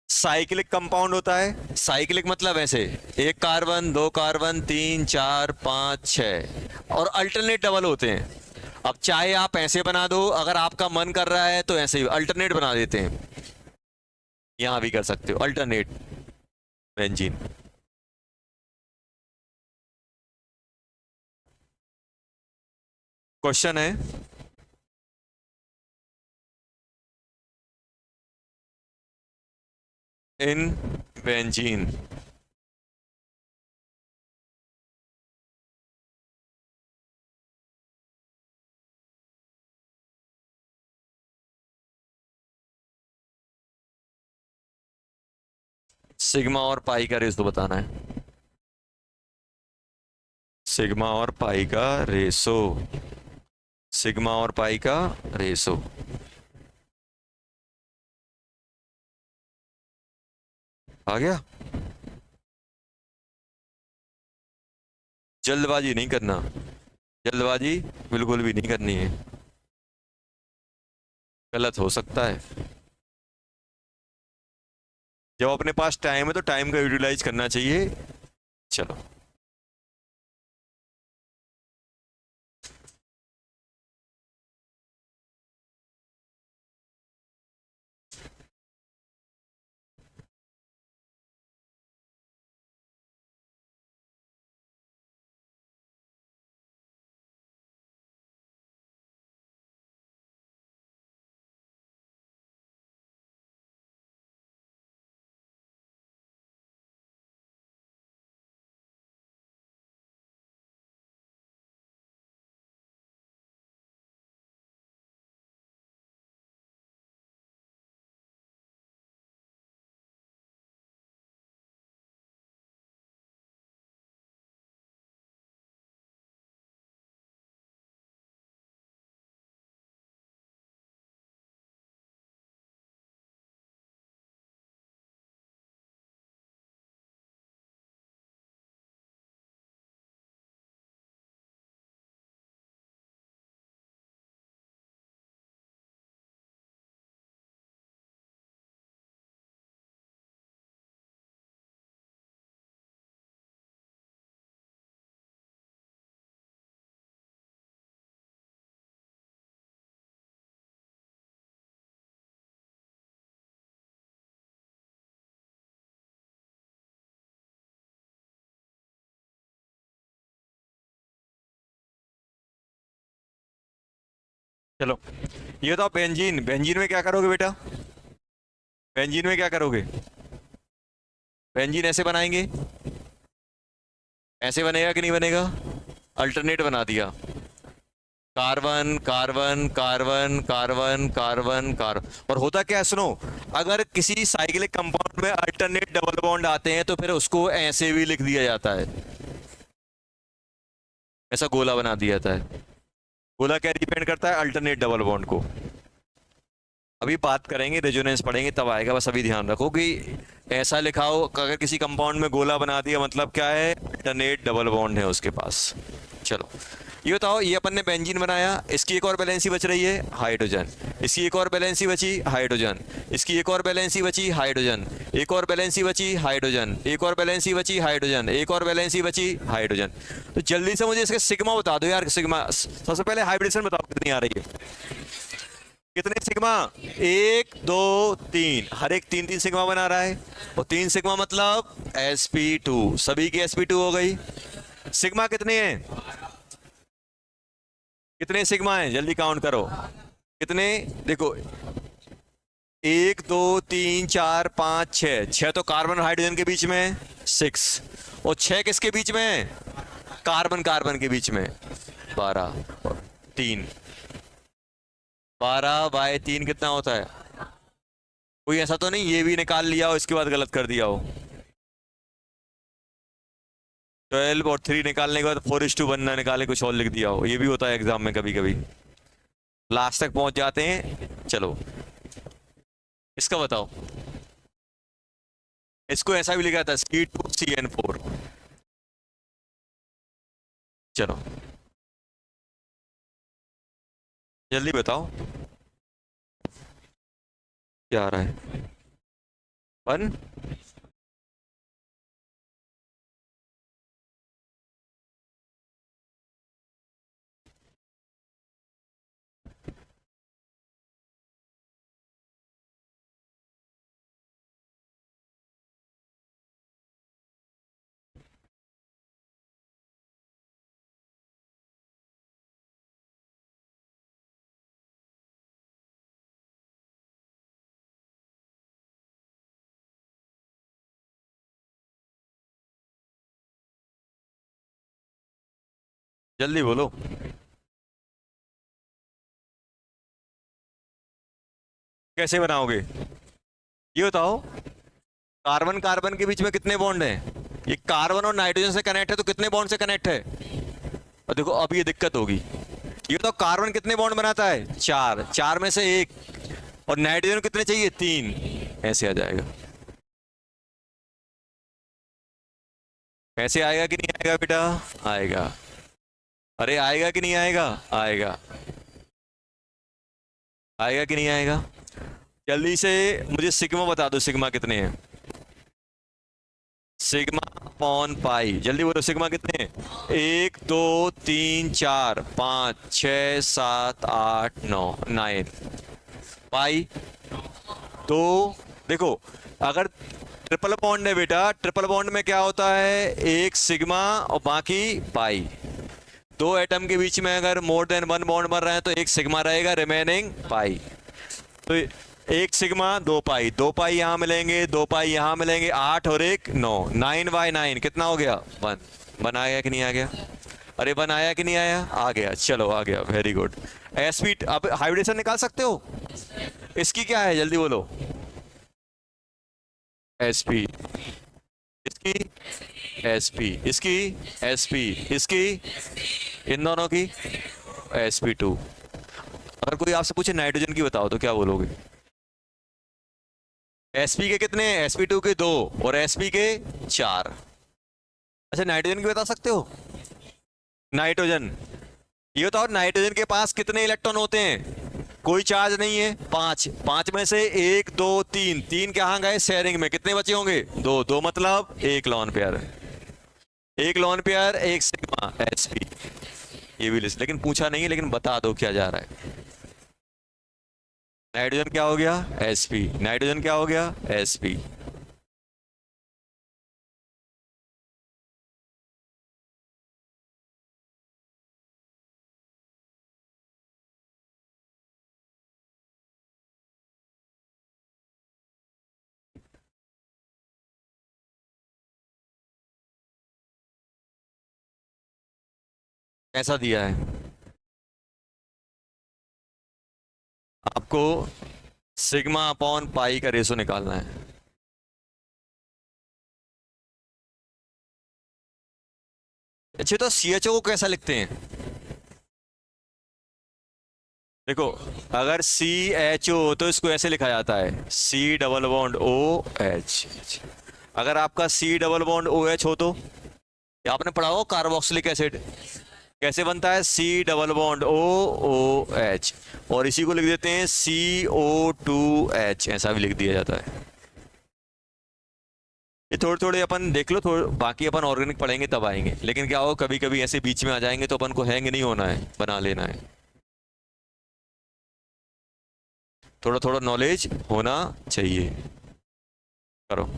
साइक्लिक कंपाउंड होता है, साइक्लिक मतलब ऐसे, एक कार्बन, 2 कार्बन, 3 4 5 6, और अल्टरनेट डबल होते हैं। अब चाहे आप ऐसे बना दो, अगर आपका मन कर रहा है तो ऐसे ही अल्टरनेट बना देते हैं, यहां भी कर सकते हो अल्टरनेट बेंजीन। क्वेश्चन है, इन बेंजीन सिग्मा और पाई का रेशो बताना है। सिग्मा और पाई का रेशो, सिग्मा और पाई का रेशो। आ गया? जल्दबाजी नहीं करना, जल्दबाजी बिल्कुल भी नहीं करनी है, गलत हो सकता है। जब अपने पास टाइम है तो टाइम का यूटिलाइज करना चाहिए। चलो चलो ये बताओ, बेंजीन, बेंजीन में क्या करोगे बेटा? बेंजीन में क्या करोगे? बेंजीन ऐसे बनाएंगे, ऐसे बनेगा कि नहीं बनेगा? अल्टरनेट बना दिया, carbon carbon carbon carbon carbon carbon. और होता क्या है सुनो, अगर किसी साइक्लिक कंपाउंड में अल्टरनेट डबल बॉन्ड आते हैं तो फिर उसको ऐसे भी लिख दिया जाता है, ऐसा गोला बना दिया जाता है। गोला क्या डिपेंड करता है? अल्टरनेट डबल बॉन्ड को। अभी बात करेंगे, रेजोनेंस पढ़ेंगे तब आएगा, बस अभी ध्यान रखो कि ऐसा लिखाओ, अगर किसी कंपाउंड में गोला बना दिया मतलब क्या है? अल्टरनेट डबल बॉन्ड है उसके पास। चलो ये बताओ, ये अपन ने बेंजीन बनाया, इसकी एक और वैलेंसी बच रही है हाइड्रोजन, इसकी एक और वैलेंसी बची हाइड्रोजन, इसकी एक और वैलेंसी बची हाइड्रोजन, एक और वैलेंसी बची हाइड्रोजन, एक और वैलेंसी बची हाइड्रोजन, एक और वैलेंसी बची हाइड्रोजन। तो जल्दी से मुझे इसके सिग्मा बता दो यार, सिग्मा सबसे पहले हाइब्रिडेशन बताओ कितनी आ रही है? कितने सिग्मा? एक दो तीन, हर एक तीन तीन सिग्मा बना रहा है, और तीन सिग्मा मतलब sp2, सभी की sp2 हो गई। सिग्मा कितने हैं? कितने सिग्मा हैं जल्दी काउंट करो, कितने? देखो, एक दो तीन चार पाँच छः, छः तो कार्बन और हाइड्रोजन के बीच में, सिक्स। और छः किसके बीच में? कार्बन कार्बन के बीच में, 12। तीन, 12 बाय 3 कितना होता है? कोई ऐसा तो नहीं ये भी निकाल लिया हो इसके बाद गलत कर दिया हो? 12 और 3 निकालने के बाद 4:1 ना निकाले, कुछ और लिख दिया हो, ये भी होता है एग्जाम में कभी कभी, लास्ट तक पहुंच जाते हैं। चलो इसका बताओ, इसको ऐसा भी लिखा था C2CN4। चलो जल्दी बताओ क्या आ रहा है? 1। जल्दी बोलो, कैसे बनाओगे ये बताओ? कार्बन कार्बन के बीच में कितने बॉन्ड हैं? ये कार्बन और नाइट्रोजन से कनेक्ट है तो कितने बॉन्ड से कनेक्ट है? और देखो अब ये दिक्कत होगी, ये तो कार्बन कितने बॉन्ड बनाता है? चार, चार में से एक, और नाइट्रोजन कितने चाहिए? तीन। ऐसे आ जाएगा, ऐसे आएगा कि नहीं आएगा बेटा? आएगा। अरे आएगा कि नहीं आएगा? आएगा। आएगा कि नहीं आएगा? जल्दी से मुझे सिग्मा बता दो, सिग्मा कितने हैं? सिग्मा अपॉन पाई, जल्दी बोलो सिग्मा कितने हैं? एक दो तीन चार पाँच छ सात आठ नौ, 9। पाई तो देखो, अगर ट्रिपल बॉन्ड है बेटा, ट्रिपल बॉन्ड में क्या होता है? एक सिग्मा और बाकी पाई। दो एटम के बीच में अगर मोर देन वन बॉन्ड बन रहा है तो एक सिग्मा रहेगा, रिमेनिंग पाई। तो एक सिग्मा दो पाई, दो पाई यहां मिलेंगे, दो पाई यहां मिलेंगे, 8 और एक 9, 9/9 कितना हो गया? 1। बन आया कि नहीं आ गया? अरे बन आया कि नहीं आया? आ गया, चलो आ गया, वेरी गुड। एसपी, अब हाइब्रिडेशन निकाल सकते हो? इसकी क्या है जल्दी बोलो? एसपी, इसकी एसपी, इसकी एसपी, इसकी, इन दोनों की sp2। अगर कोई आपसे पूछे नाइट्रोजन की बताओ तो क्या बोलोगे? sp के कितने? sp2 के 2 और sp के 4। अच्छा नाइट्रोजन की बता सकते हो? नाइट्रोजन, ये बताओ नाइट्रोजन के पास कितने इलेक्ट्रॉन होते हैं? कोई चार्ज नहीं है, 5। 5 में से एक दो तीन, तीन कहाँ गए? शेयरिंग में, कितने बचे होंगे? दो, दो मतलब एक लॉन पेयर, एक लॉन पेयर, एक सिग्मा sp। ये भी लिस्ट लेकिन पूछा नहीं है, लेकिन बता दो क्या जा रहा है। नाइट्रोजन क्या हो गया? sp। नाइट्रोजन क्या हो गया? sp। कैसा दिया है आपको? सिग्मा अपॉन पाई का रेशो निकालना है। अच्छा, तो CHO को कैसा लिखते हैं? देखो, अगर CHO तो इसको ऐसे लिखा जाता है, C डबल बॉन्ड OH। अगर आपका C डबल बॉन्ड OH हो तो ये आपने पढ़ा हो कार्बोक्सिलिक एसिड कैसे बनता है, C डबल बॉन्ड OOH, और इसी को लिख देते हैं CO2H, ऐसा भी लिख दिया जाता है। ये थोड़े थोड़े अपन देख लो, थोड़े बाकी अपन ऑर्गेनिक पढ़ेंगे तब आएंगे, लेकिन क्या हो कभी कभी ऐसे बीच में आ जाएंगे तो अपन को हैंग नहीं होना है, बना लेना है। थोड़ा थोड़ा नॉलेज होना चाहिए। करो।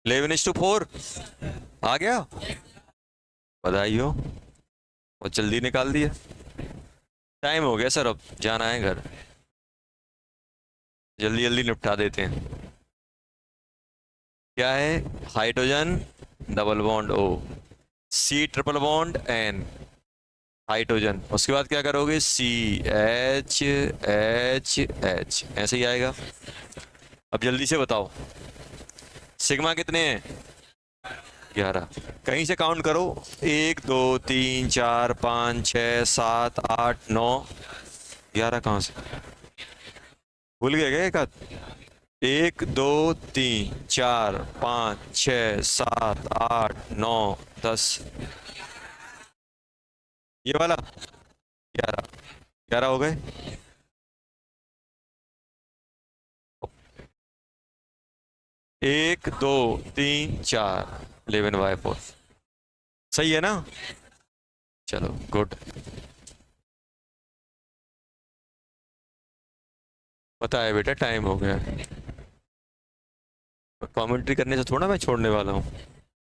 11:4 आ गया, बधाई हो, और जल्दी निकाल दिया। टाइम हो गया सर, अब जाना है घर, जल्दी जल्दी निपटा देते हैं। क्या है? Hydrogen double bond O, C triple bond N, hydrogen, उसके बाद क्या करोगे, CH, ऐसे ही आएगा। अब जल्दी से बताओ सिग्मा कितने हैं? 11। कहीं से काउंट करो, 1 2 3 4 5 6 7 8 9। 11 कहाँ से भूल गए क्या? एक आध, 1 2 3 4 5 6 7 8 9 10। ये वाला 11, 11 हो गए। 1 2 3 4, 11/4 सही है ना? चलो गुड। पता है बेटा, टाइम हो गया। कमेंट्री करने से थोड़ा मैं छोड़ने वाला हूँ,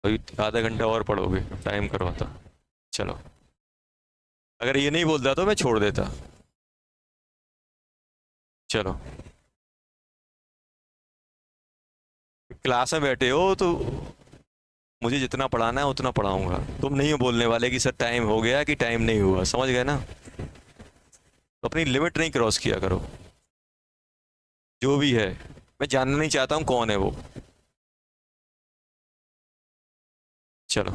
अभी आधा घंटा और पढ़ोगे, टाइम करवाता। चलो, अगर ये नहीं बोलता तो मैं छोड़ देता। चलो, क्लास में बैठे हो तो मुझे जितना पढ़ाना है उतना पढ़ाऊंगा, तुम नहीं हो बोलने वाले कि सर टाइम हो गया कि टाइम नहीं हुआ, समझ गए ना? तो अपनी लिमिट नहीं क्रॉस किया करो। जो भी है, मैं जानना नहीं चाहता हूँ कौन है वो। चलो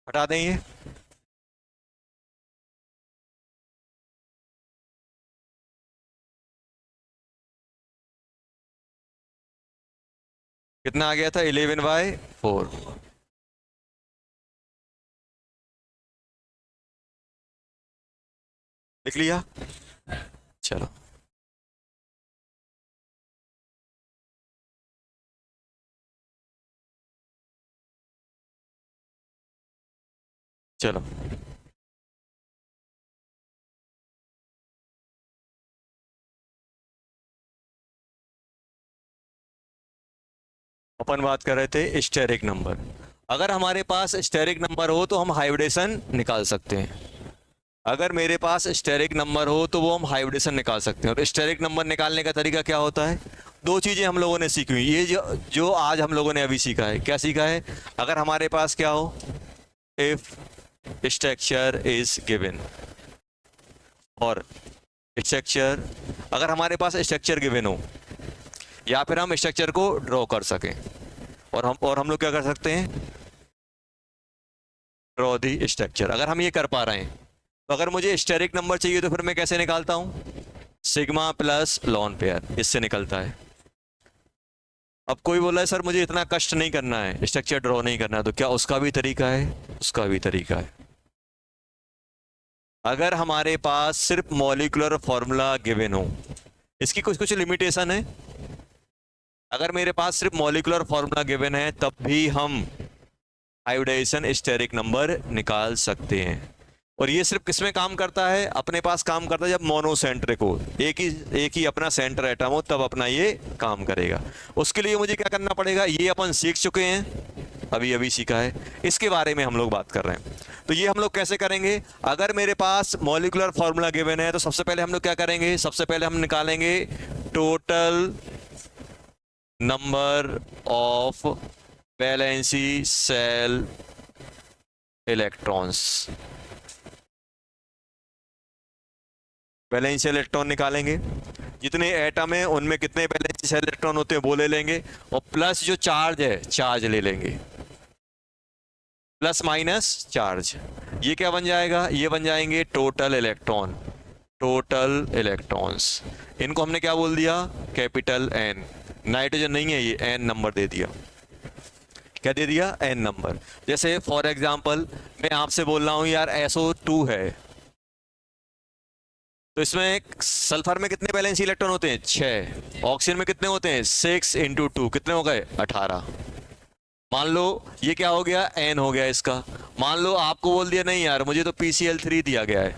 हटा दें ये। कितना आ गया था? 11/4। लिख लिया? चलो, चलो अपन बात कर रहे थे स्टेरिक नंबर। अगर हमारे पास स्टेरिक नंबर हो तो हम हाइब्रिडेशन निकाल सकते हैं। अगर मेरे पास स्टेरिक नंबर हो तो वो हम हाइब्रिडेशन निकाल सकते हैं। और स्टेरिक नंबर निकालने का तरीका क्या होता है? दो चीज़ें हम लोगों ने सीखी हुई, ये जो आज हम लोगों ने अभी सीखा है। क्या सीखा है? अगर हमारे पास क्या हो, इफ स्ट्रक्चर इज गिवन, और स्ट्रक्चर, अगर हमारे पास स्ट्रक्चर गिवन हो या फिर हम स्ट्रक्चर को ड्रॉ कर सकें, और हम लोग क्या कर सकते हैं, ड्रॉ दी स्ट्रक्चर। अगर हम ये कर पा रहे हैं तो अगर मुझे स्टेरिक नंबर चाहिए तो फिर मैं कैसे निकालता हूँ? सिग्मा प्लस लॉन पेयर, इससे निकलता है। अब कोई बोला है सर मुझे इतना कष्ट नहीं करना है, स्ट्रक्चर ड्रॉ नहीं करना है, तो क्या उसका भी तरीका है? उसका भी तरीका है। अगर हमारे पास सिर्फ मॉलिक्यूलर फॉर्मूला गिवन हो, इसकी कुछ कुछ लिमिटेशन है। अगर मेरे पास सिर्फ मॉलिक्यूलर फॉर्मूला गिवन है तब भी हम हाइब्रिडाइजेशन स्टेरिक नंबर निकाल सकते हैं। और ये सिर्फ किसमें काम करता है, अपने पास काम करता है जब मोनोसेंट्रिक हो, एक ही अपना सेंटर एटम हो, तब अपना ये काम करेगा। उसके लिए मुझे क्या करना पड़ेगा, ये अपन सीख चुके हैं, अभी अभी सीखा है, इसके बारे में हम लोग बात कर रहे हैं। तो ये हम लोग कैसे करेंगे, अगर मेरे पास मॉलिक्यूलर फॉर्मूला गिवन है तो सबसे पहले हम लोग क्या करेंगे, सबसे पहले हम निकालेंगे total number of valency shell electrons. Valency electron निकालेंगे, जितने एटम है उनमें कितने वैलेंसी शेल इलेक्ट्रॉन होते हैं वो ले लेंगे, और प्लस जो चार्ज है चार्ज ले लेंगे, प्लस माइनस चार्ज। ये क्या बन जाएगा, ये बन जाएंगे टोटल इलेक्ट्रॉन, टोटल इलेक्ट्रॉन्स। इनको हमने क्या बोल दिया, कैपिटल एन। नाइट्रोजन नहीं है ये, एन नंबर दे दिया। क्या दे दिया, एन नंबर। जैसे फॉर एग्जांपल मैं आपसे बोल रहा हूं यार SO2 है, तो इसमें सल्फर में कितने वैलेंसी इलेक्ट्रॉन होते हैं, 6। ऑक्सीजन में कितने होते हैं, 6 इंटू 2, कितने हो गए, 18। मान लो ये क्या हो गया, एन हो गया इसका। मान लो आपको बोल दिया नहीं यार मुझे तो PCl3 दिया गया है,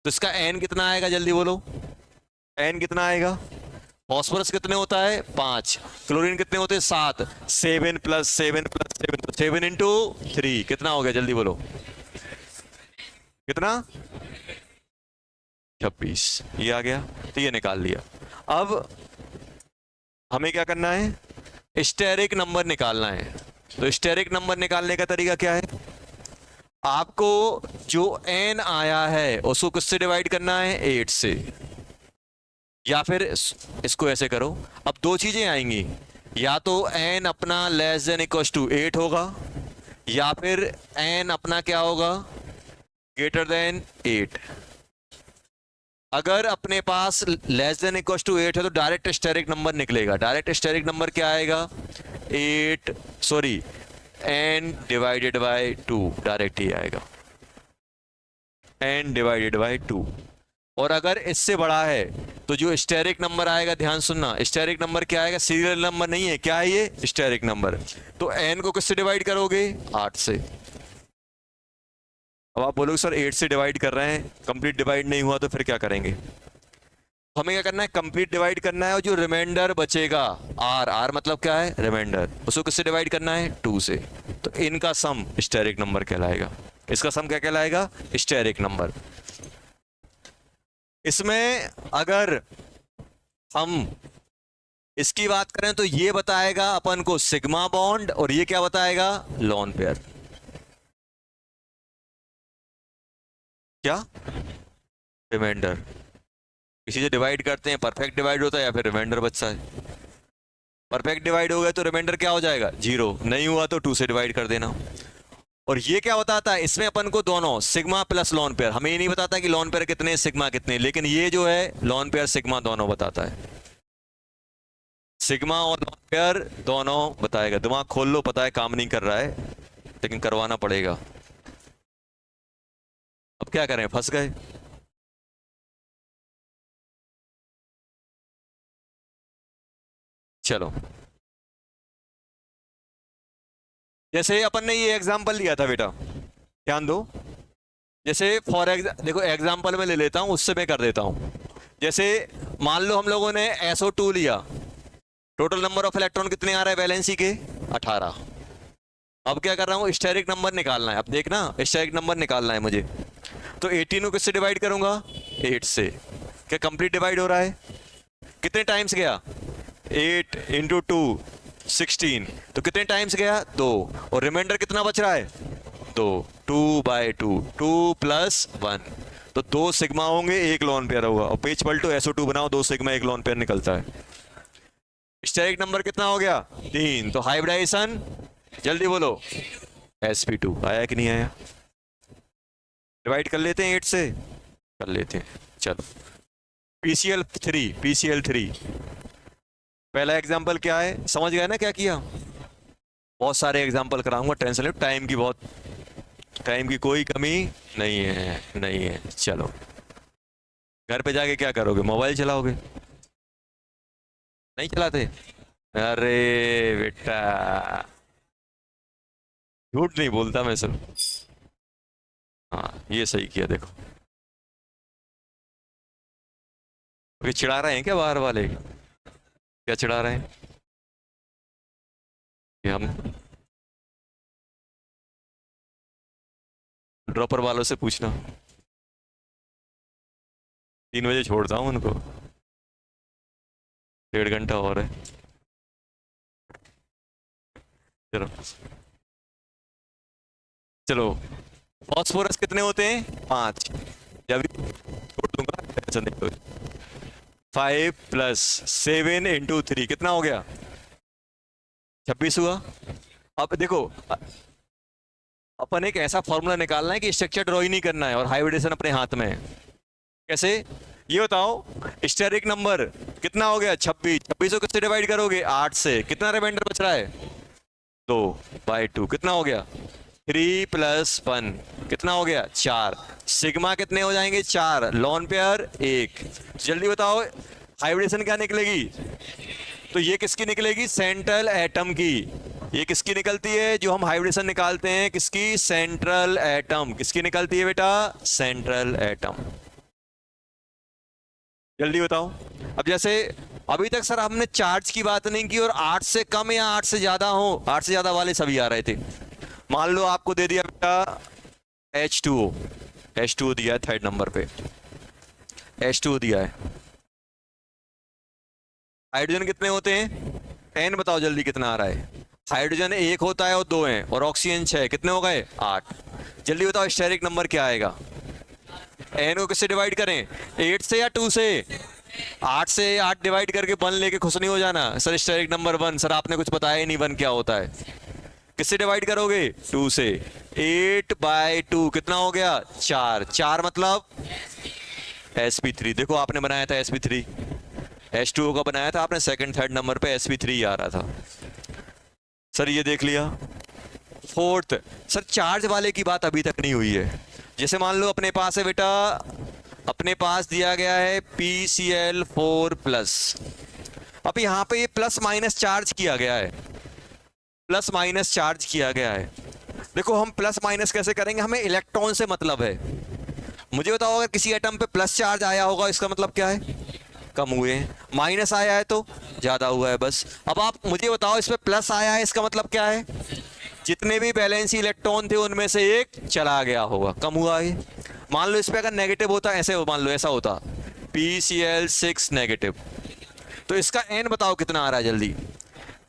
तो इसका एन कितना आएगा, जल्दी बोलो, एन कितना आएगा। फॉस्फोरस कितने होता है, 5। क्लोरीन कितने होते हैं, 7। 7 प्लस 7 प्लस 7, तो 7 इंटू 3 कितना हो गया, जल्दी बोलो, कितना, 26। ये आ गया, तो ये निकाल लिया। अब हमें क्या करना है, स्टेरिक नंबर निकालना है। तो स्टेरिक नंबर निकालने का तरीका क्या है, आपको जो एन आया है उसको किससे डिवाइड करना है, 8 से, या फिर इसको ऐसे करो। अब दो चीजें आएंगी, या तो एन अपना लेस देन इक्वल टू 8 होगा, या फिर एन अपना क्या होगा, ग्रेटर देन 8। अगर अपने पास लेस देन इक्वल टू 8 है तो डायरेक्ट स्टेरिक नंबर निकलेगा। डायरेक्ट स्टेरिक नंबर क्या आएगा, 8 sorry n divided by 2, direct ही आएगा, n डिवाइडेड बाय 2। और अगर इससे बड़ा है तो जो स्टेरिक नंबर आएगा, ध्यान सुनना, स्टेरिक नंबर क्या आएगा, सीरियल नंबर नहीं है, क्या है ये, स्टेरिक नंबर। तो n को किससे डिवाइड करोगे, 8 से। अब आप बोलोगे सर 8 से डिवाइड कर रहे हैं, कंप्लीट डिवाइड नहीं हुआ, तो फिर क्या करेंगे। हमें क्या करना है, कंप्लीट डिवाइड करना है, और जो रिमाइंडर बचेगा r, r मतलब क्या है, रिमाइंडर, उसको किससे डिवाइड करना है, 2 से। तो इनका सम स्टेरिक नंबर कहलाएगा। इसका सम क्या कहलाएगा, स्टेरिक नंबर। इसमें अगर हम इसकी बात करें तो ये बताएगा अपन को सिग्मा बॉन्ड, और ये क्या बताएगा, लोन पेयर। क्या, रिमाइंडर। किसी से डिवाइड करते हैं, परफेक्ट डिवाइड होता है या फिर रिमाइंडर बचता है। परफेक्ट डिवाइड हो गया तो रिमाइंडर क्या हो जाएगा, 0, नहीं हुआ तो 2 से डिवाइड कर देना। और ये क्या बताता है, इसमें अपन को दोनों सिग्मा प्लस लॉन पेयर, हमें ये नहीं बताता कि लॉन पेयर कितने सिग्मा कितने, लेकिन ये जो है लॉन पेयर सिग्मा दोनों बताता है, सिग्मा और लॉन पेयर दोनों बताएगा। दिमाग खोल लो, पता है काम नहीं कर रहा है लेकिन करवाना पड़ेगा। अब क्या करें, फंस गए। चलो, जैसे अपन ने ये एग्जांपल लिया था बेटा, ध्यान दो। जैसे देखो एग्जांपल में ले लेता हूं, उससे मैं कर देता हूं। जैसे मान लो हम लोगों ने SO2 लिया, टोटल नंबर ऑफ इलेक्ट्रॉन कितने आ रहे हैं वैलेंसी के, 18। अब क्या कर रहा हूं, स्टेरिक नंबर निकालना है। अब देखना, स्टेरिक नंबर निकालना है मुझे, तो 18 को किससे डिवाइड करूंगा, 8 से। क्या कंप्लीट डिवाइड हो रहा है, कितने टाइम्स गया, 8 इंटू 2 16, तो कितने टाइम्स गया, 2। और रिमाइंडर कितना बच रहा है, 2, 2/2, 2 प्लस 1, तो 2 सिग्मा होंगे, 1 लॉन पेयर होगा। और पेज पलटो, SO2 बनाओ, 2 सिग्मा 1 लॉन पेयर निकलता है। स्टेरिक नंबर कितना हो गया, 3। तो हाइब्रिडाइजेशन, जल्दी बोलो, sp2 आया कि नहीं आया। डिवाइड कर लेते हैं 8 से, कर लेते हैं। चलो, PCl3 पहला एग्जांपल क्या है, समझ गए ना क्या किया। बहुत सारे एग्जांपल कराऊंगा, टेंशन लो, टाइम की कोई कमी नहीं है। चलो, घर पे जाके क्या करोगे, मोबाइल चलाओगे, नहीं चलाते, अरे बेटा झूठ नहीं बोलता मैं सर। हाँ ये सही किया देखो। ये चिढ़ा रहे हैं क्या बाहर वाले, क्या चिढ़ा रहे हैं कि हम, ड्रॉपर वालों से पूछना, 3 बजे छोड़ता हूँ उनको, 1.5 घंटा और है। चलो चलो, फॉस्फोरस कितने होते हैं, 5, जब छोड़ दूंगा टेंशन नहीं लो। 5 + 7 × 3 कितना हो गया, 26 हुआ। अब देखो अपन एक ऐसा फॉर्मूला निकालना है कि स्ट्रक्चर ड्रॉ ही नहीं करना है और हाइब्रिडेशन अपने हाथ में है। कैसे, ये बताओ स्टेरिक नंबर कितना हो गया, 26, 26 को किससे डिवाइड करोगे, 8 से, कितना रिमाइंडर बच रहा है, 2/2, कितना हो गया, 3 + 1 कितना हो गया, 4, सिग्मा कितने हो जाएंगे, 4, लॉन पेयर 1। जल्दी बताओ हाइब्रिडेशन क्या निकलेगी, तो ये किसकी निकलेगी, सेंट्रल एटम की। ये किसकी निकलती है, जो हम हाइब्रिडेशन निकालते हैं किसकी, सेंट्रल एटम, किसकी निकलती है बेटा, सेंट्रल एटम। जल्दी बताओ। अब जैसे अभी तक सर हमने चार्ज की बात नहीं की और 8 से कम या 8 से ज्यादा हो, 8 से ज्यादा वाले सभी आ रहे थे। मान लो आपको दे दिया बेटा H2O, H2O दिया है 3rd नंबर पे, H2O दिया है। हाइड्रोजन कितने होते हैं, 10 बताओ जल्दी कितना आ रहा है, हाइड्रोजन 1 होता है और 2 हैं, और ऑक्सीजन 6, कितने हो गए, 8। जल्दी बताओ स्टेरिक नंबर क्या आएगा, एन को किससे डिवाइड करें, 8 से या 2 से, 8 से 8 डिवाइड करके 1 लेके खुश नहीं हो जाना, सर स्टेरिक नंबर 1, सर आपने कुछ बताया ही नहीं 1 क्या होता है, किससे डिवाइड करोगे, 2 से, 8/2 कितना हो गया, 4, 4 मतलब sp3। देखो आपने बनाया था sp3, H2O का बनाया था आपने, 2nd 3rd नंबर पे sp3 आ रहा था। सर ये देख लिया। 4th, सर चार्ज वाले की बात अभी तक नहीं हुई है। जैसे मान लो अपने पास है बेटा, अपने पास दिया गया है PCl4+, अब यहाँ पे ये प्लस माइनस चार्ज किया गया है, प्लस माइनस चार्ज किया गया है। देखो हम प्लस माइनस कैसे करेंगे, हमें इलेक्ट्रॉन से मतलब है। मुझे बताओ अगर किसी एटम पे प्लस चार्ज आया होगा इसका मतलब क्या है, कम हुए हैं, माइनस आया है तो ज्यादा हुआ है, बस। अब आप मुझे बताओ इस पे प्लस आया है इसका मतलब क्या है, जितने भी बैलेंसी इलेक्ट्रॉन थे उनमें से एक चला गया होगा, कम हुआ है। मान लो इस पे अगर नेगेटिव होता, ऐसे मान लो ऐसा होता PCl6 नेगेटिव, तो इसका n बताओ कितना आ रहा है जल्दी,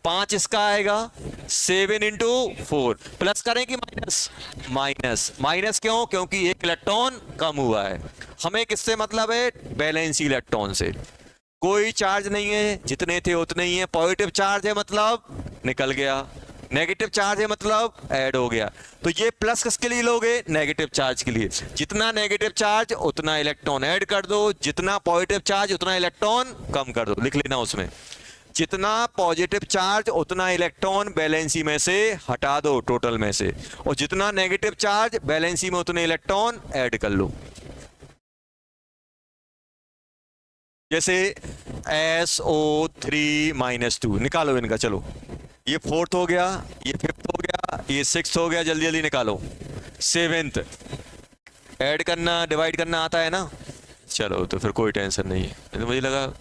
5 इसका आएगा, 7 × 4, प्लस करें कि माइनस, माइनस, माइनस क्यों, क्योंकि एक इलेक्ट्रॉन कम हुआ है। हमें किससे मतलब है, बैलेंसी इलेक्ट्रॉन से। कोई चार्ज नहीं है, जितने थे उतने ही है, पॉजिटिव चार्ज है मतलब निकल गया, नेगेटिव चार्ज है मतलब ऐड हो गया। तो ये प्लस किसके लिए लोगे, नेगेटिव चार्ज के लिए, जितना नेगेटिव चार्ज उतना इलेक्ट्रॉन ऐड कर दो, जितना पॉजिटिव चार्ज उतना इलेक्ट्रॉन कम कर दो, लिख लेना उसमें, जितना पॉजिटिव चार्ज उतना इलेक्ट्रॉन बैलेंसी में से हटा दो टोटल में से, और जितना नेगेटिव चार्ज बैलेंसी में उतने इलेक्ट्रॉन ऐड कर लो। जैसे SO3-2 निकालो इनका, चलो ये 4th हो गया, ये 5th हो गया, ये 6th हो गया, जल्दी जल्दी निकालो। 7th ऐड करना डिवाइड करना आता है ना, चलो तो फिर कोई टेंशन नहीं है। तो मुझे लगा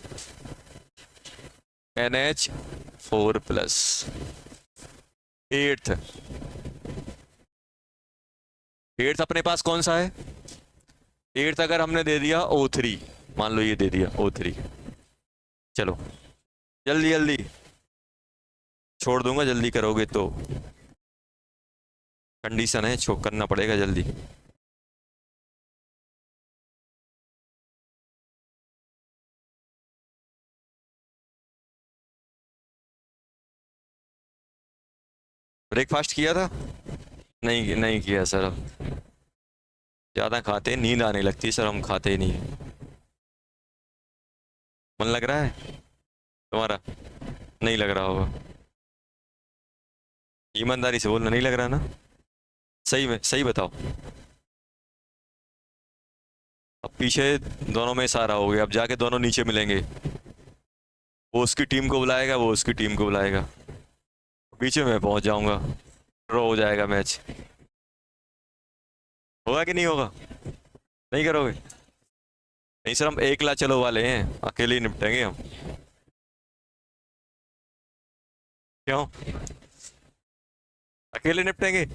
NH4+। 8th अपने पास कौन सा है, 8th अगर हमने दे दिया O3, मान लो ये दे दिया O3, चलो जल्दी जल्दी छोड़ दूंगा, जल्दी करोगे तो कंडीशन है, छोड़ करना पड़ेगा जल्दी। ब्रेकफास्ट किया था, नहीं नहीं किया सर, ज़्यादा खाते नींद आने लगती है सर, हम खाते ही नहीं है। मन लग रहा है तुम्हारा, नहीं लग रहा होगा, ईमानदारी से बोलना, नहीं लग रहा ना, सही में सही बताओ। अब पीछे दोनों में सारा हो गया, अब जाके दोनों नीचे मिलेंगे, वो उसकी टीम को बुलाएगा, वो उसकी टीम को बुलाएगा, पीछे मैं पहुंच जाऊंगा, ड्रॉ हो जाएगा मैच। होगा कि नहीं होगा? नहीं करोगे? नहीं सर, हम एक ला चलो वाले हैं, अकेले ही निपटेंगे हम। क्यों? अकेले निपटेंगे?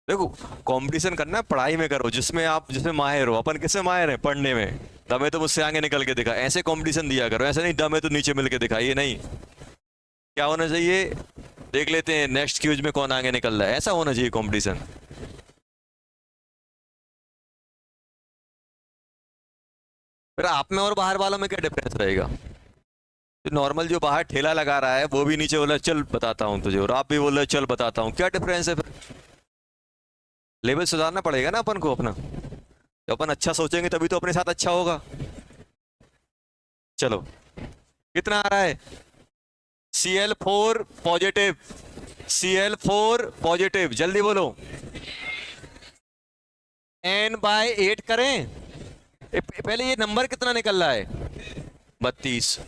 देखो, कंपटीशन करना है पढ़ाई में करो, जिसमें आप जिसमें माहिर हो। अपन किसमें माहिर है? पढ़ने में। दमे तो मुझसे आगे निकल के दिखा, ऐसे कंपटीशन दिया करो। ऐसे नहीं दमे तो नीचे मिल के दिखा, ये नहीं। क्या होना चाहिए? देख लेते हैं नेक्स्ट क्यूज में कौन आगे निकल रहा है, ऐसा होना चाहिए कंपटीशन। फिर आप में और बाहर वालों में क्या डिफरेंस रहेगा? तो नॉर्मल जो बाहर ठेला लगा रहा है वो भी नीचे बोला चल बताता हूँ तुझे, और आप भी बोल रहे चल बताता हूँ, क्या डिफरेंस है फिर? लेवल सुधारना पड़ेगा ना अपन को अपना। तो अपन अच्छा सोचेंगे तभी तो अपने साथ अच्छा होगा। चलो, कितना आ रहा है? Cl4 पॉजिटिव, Cl4 पॉजिटिव, जल्दी बोलो। n/8 करें। पहले ये नंबर कितना निकल रहा है? 32।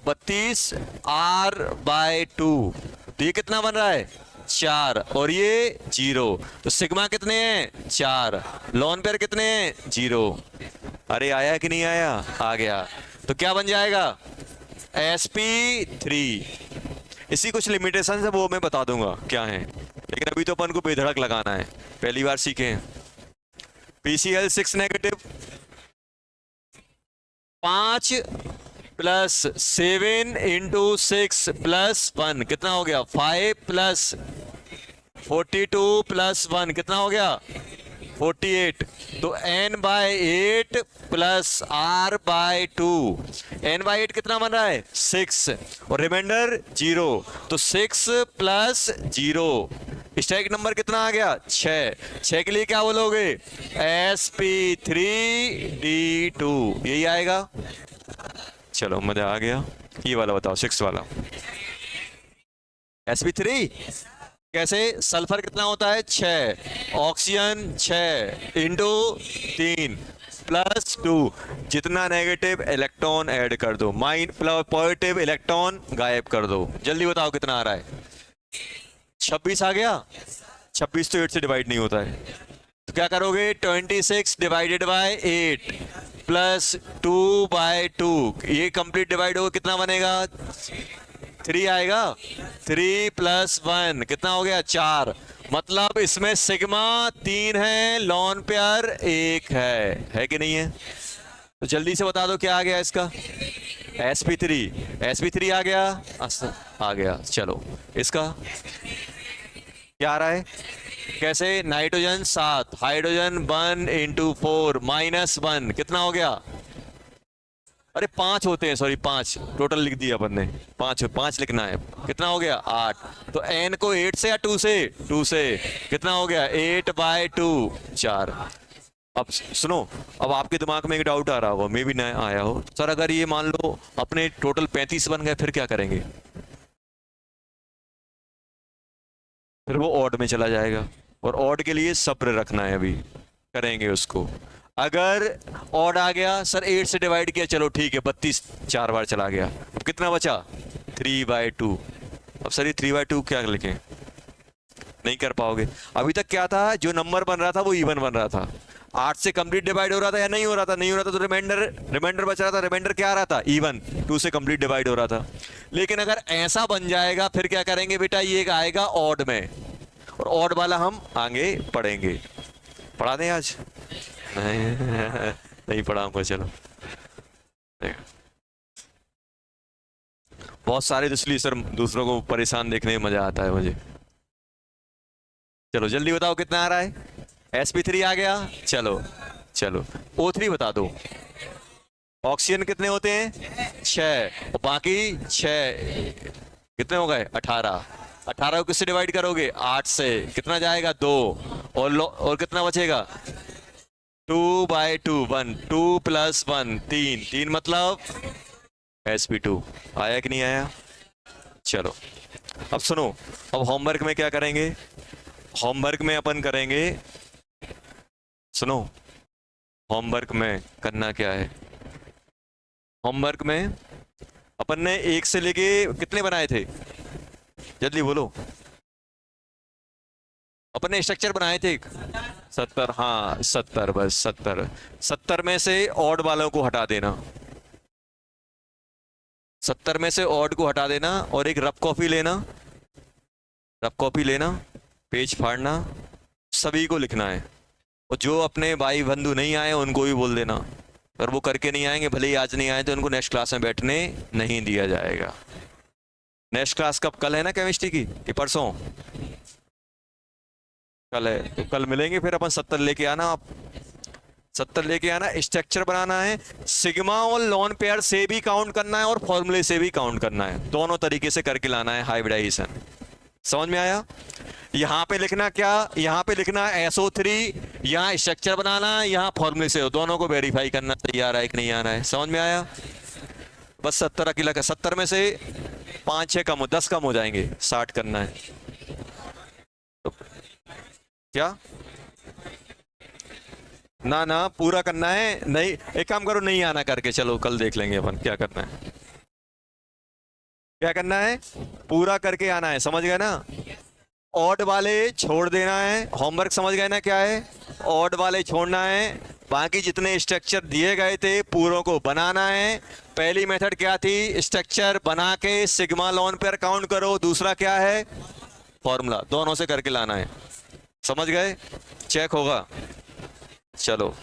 32 r/2, तो ये कितना बन रहा है? 4, और ये 0। तो सिग्मा कितने हैं? 4। लॉन पेयर कितने हैं? 0। अरे आया कि नहीं आया? आ गया। तो क्या बन जाएगा? sp3। इसी कुछ लिमिटेशन है वो मैं बता दूंगा क्या है, लेकिन अभी तो अपन को बेधड़क लगाना है, पहली बार सीखे हैं। PCl6 नेगेटिव, 5 + 7 × 6 + 1 कितना हो गया? 5 + 42 + 1 कितना हो गया? 48। तो n/8 + r/2, n/8 कितना बन रहा है? 6, और रिमाइंडर 0। तो 6 + 0, स्टैक नंबर कितना आ गया? 6। 6 के लिए क्या बोलोगे? sp3d2, यही आएगा। चलो मजा आ गया। ये वाला बताओ, 6 वाला। sp3 कैसे? सल्फर कितना होता है? 6, ऑक्सीजन 6 × 3 + 2, जितना नेगेटिव इलेक्ट्रॉन ऐड कर दो, पॉजिटिव इलेक्ट्रॉन गायब कर दो। जल्दी बताओ कितना आ रहा है? 26 आ गया। 26 तो 8 से डिवाइड नहीं होता है, तो क्या करोगे? 26 / 8 + 2/2, ये कंप्लीट डिवाइड होगा, कितना बनेगा? 3 आएगा। 3 + 1 कितना हो गया? 4। मतलब इसमें सिग्मा 3 है, लॉन पेयर 1 है कि नहीं है? तो जल्दी से बता दो क्या आ गया इसका? sp3। sp3 आ गया, आ गया। चलो इसका क्या आ रहा है? कैसे? नाइट्रोजन 7, हाइड्रोजन 1 × 4 -1 कितना हो गया? अरे 5 होते हैं, सॉरी 5 टोटल लिख दिया अपन ने, 5 लिखना है। कितना हो गया? 8। तो n को 8 से या 2 से? 2 से। कितना हो गया? 8/2, 4। अब सुनो, अब आपके दिमाग में एक डाउट आ रहा होगा, मे भी ना आया हो। सर अगर ये मान लो अपने टोटल 35 बन गए, फिर क्या करेंगे? फिर वो ऑड में चला जाएगा, और ऑड के लिए सब्र रखना है, अभी करेंगे उसको। अगर ऑड आ गया, सर 8 से डिवाइड किया, चलो ठीक है, 32 4 बार चला गया, अब कितना बचा? 3/2। अब सर ये 3/2 क्या लिखें? नहीं कर पाओगे। अभी तक क्या था? जो नंबर बन रहा था वो इवन बन रहा था। 8 से कंप्लीट डिवाइड हो रहा था या नहीं हो रहा था? नहीं हो रहा था, तो रिमाइंडर बच रहा था। रिमाइंडर क्या आ रहा था? इवन। 2 से कंप्लीट डिवाइड हो रहा था। लेकिन अगर ऐसा बन जाएगा, फिर क्या करेंगे बेटा? ये आएगा ऑड में, और ऑड वाला हम आगे पढ़ेंगे। पढ़ा दें आज? नहीं नहीं पढ़ाऊंगा। चलो, बहुत सारे, इसलिए सर दूसरों को परेशान देखने में मजा आता है मुझे। चलो जल्दी बताओ कितना आ रहा है? sp3 आ गया। चलो चलो, O3 बता दो। ऑक्सीजन कितने होते हैं? 6, और बाकी 6 कितने हो गए? 18। 18 को किससे डिवाइड करोगे? 8 से। कितना जाएगा? 2। और कितना बचेगा? 2/2, 1। 2 + 1 3, 3 मतलब sp2। आया कि नहीं आया? चलो अब सुनो, अब होमवर्क में क्या करेंगे? होमवर्क में अपन करेंगे, सुनो, होमवर्क में करना क्या है? होमवर्क में अपन ने 1 से लेके कितने बनाए थे? जल्दी बोलो। अपने स्ट्रक्चर बनाए थे 70, हाँ 70, बस 70। 70 में से ऑड वालों को हटा देना, 70 में से ऑड को हटा देना, और एक रफ कॉपी लेना, रफ कॉपी लेना, पेज फाड़ना, सभी को लिखना है। और जो अपने भाई बंधु नहीं आए उनको भी बोल देना, अगर वो करके नहीं आएंगे, भले ही आज नहीं आए, तो उनको नेक्स्ट क्लास में बैठने नहीं दिया जाएगा। नेक्स्ट क्लास कब? कल है ना केमिस्ट्री की, कि परसों? कल है, तो कल मिलेंगे फिर अपन। 70 लेके आना आप, 70 लेके आना। स्ट्रक्चर बनाना है, सिग्मा और लॉन पेयर से भी काउंट करना है और फॉर्मूले से भी काउंट करना है, दोनों तरीके से करके लाना है हाइब्रिडाइजेशन। समझ में आया? यहाँ पे लिखना क्या, यहाँ पे लिखना SO3, यहाँ स्ट्रक्चर बनाना, यहाँ फॉर्मूले से, दोनों को वेरीफाई करना सही आ रहा है कि नहीं आ रहा है। समझ में आया? बस 70 अकेला का, 70 में से 5-6 कम, 10 कम हो जाएंगे, 60 करना है। तो क्या ना ना पूरा करना है, नहीं एक काम करो, नहीं आना करके चलो, कल देख लेंगे अपन क्या करना है। क्या करना है? पूरा करके आना है, समझ गए ना? ऑड वाले छोड़ देना है, होमवर्क समझ गए ना क्या है? ऑड वाले छोड़ना है, बाकी जितने स्ट्रक्चर दिए गए थे पूरों को बनाना है। पहली मेथड क्या थी? स्ट्रक्चर बना के सिग्मा लॉन पेयर काउंट करो, दूसरा क्या है? फॉर्मूला, दोनों से करके लाना है। समझ गए? चेक होगा। चलो।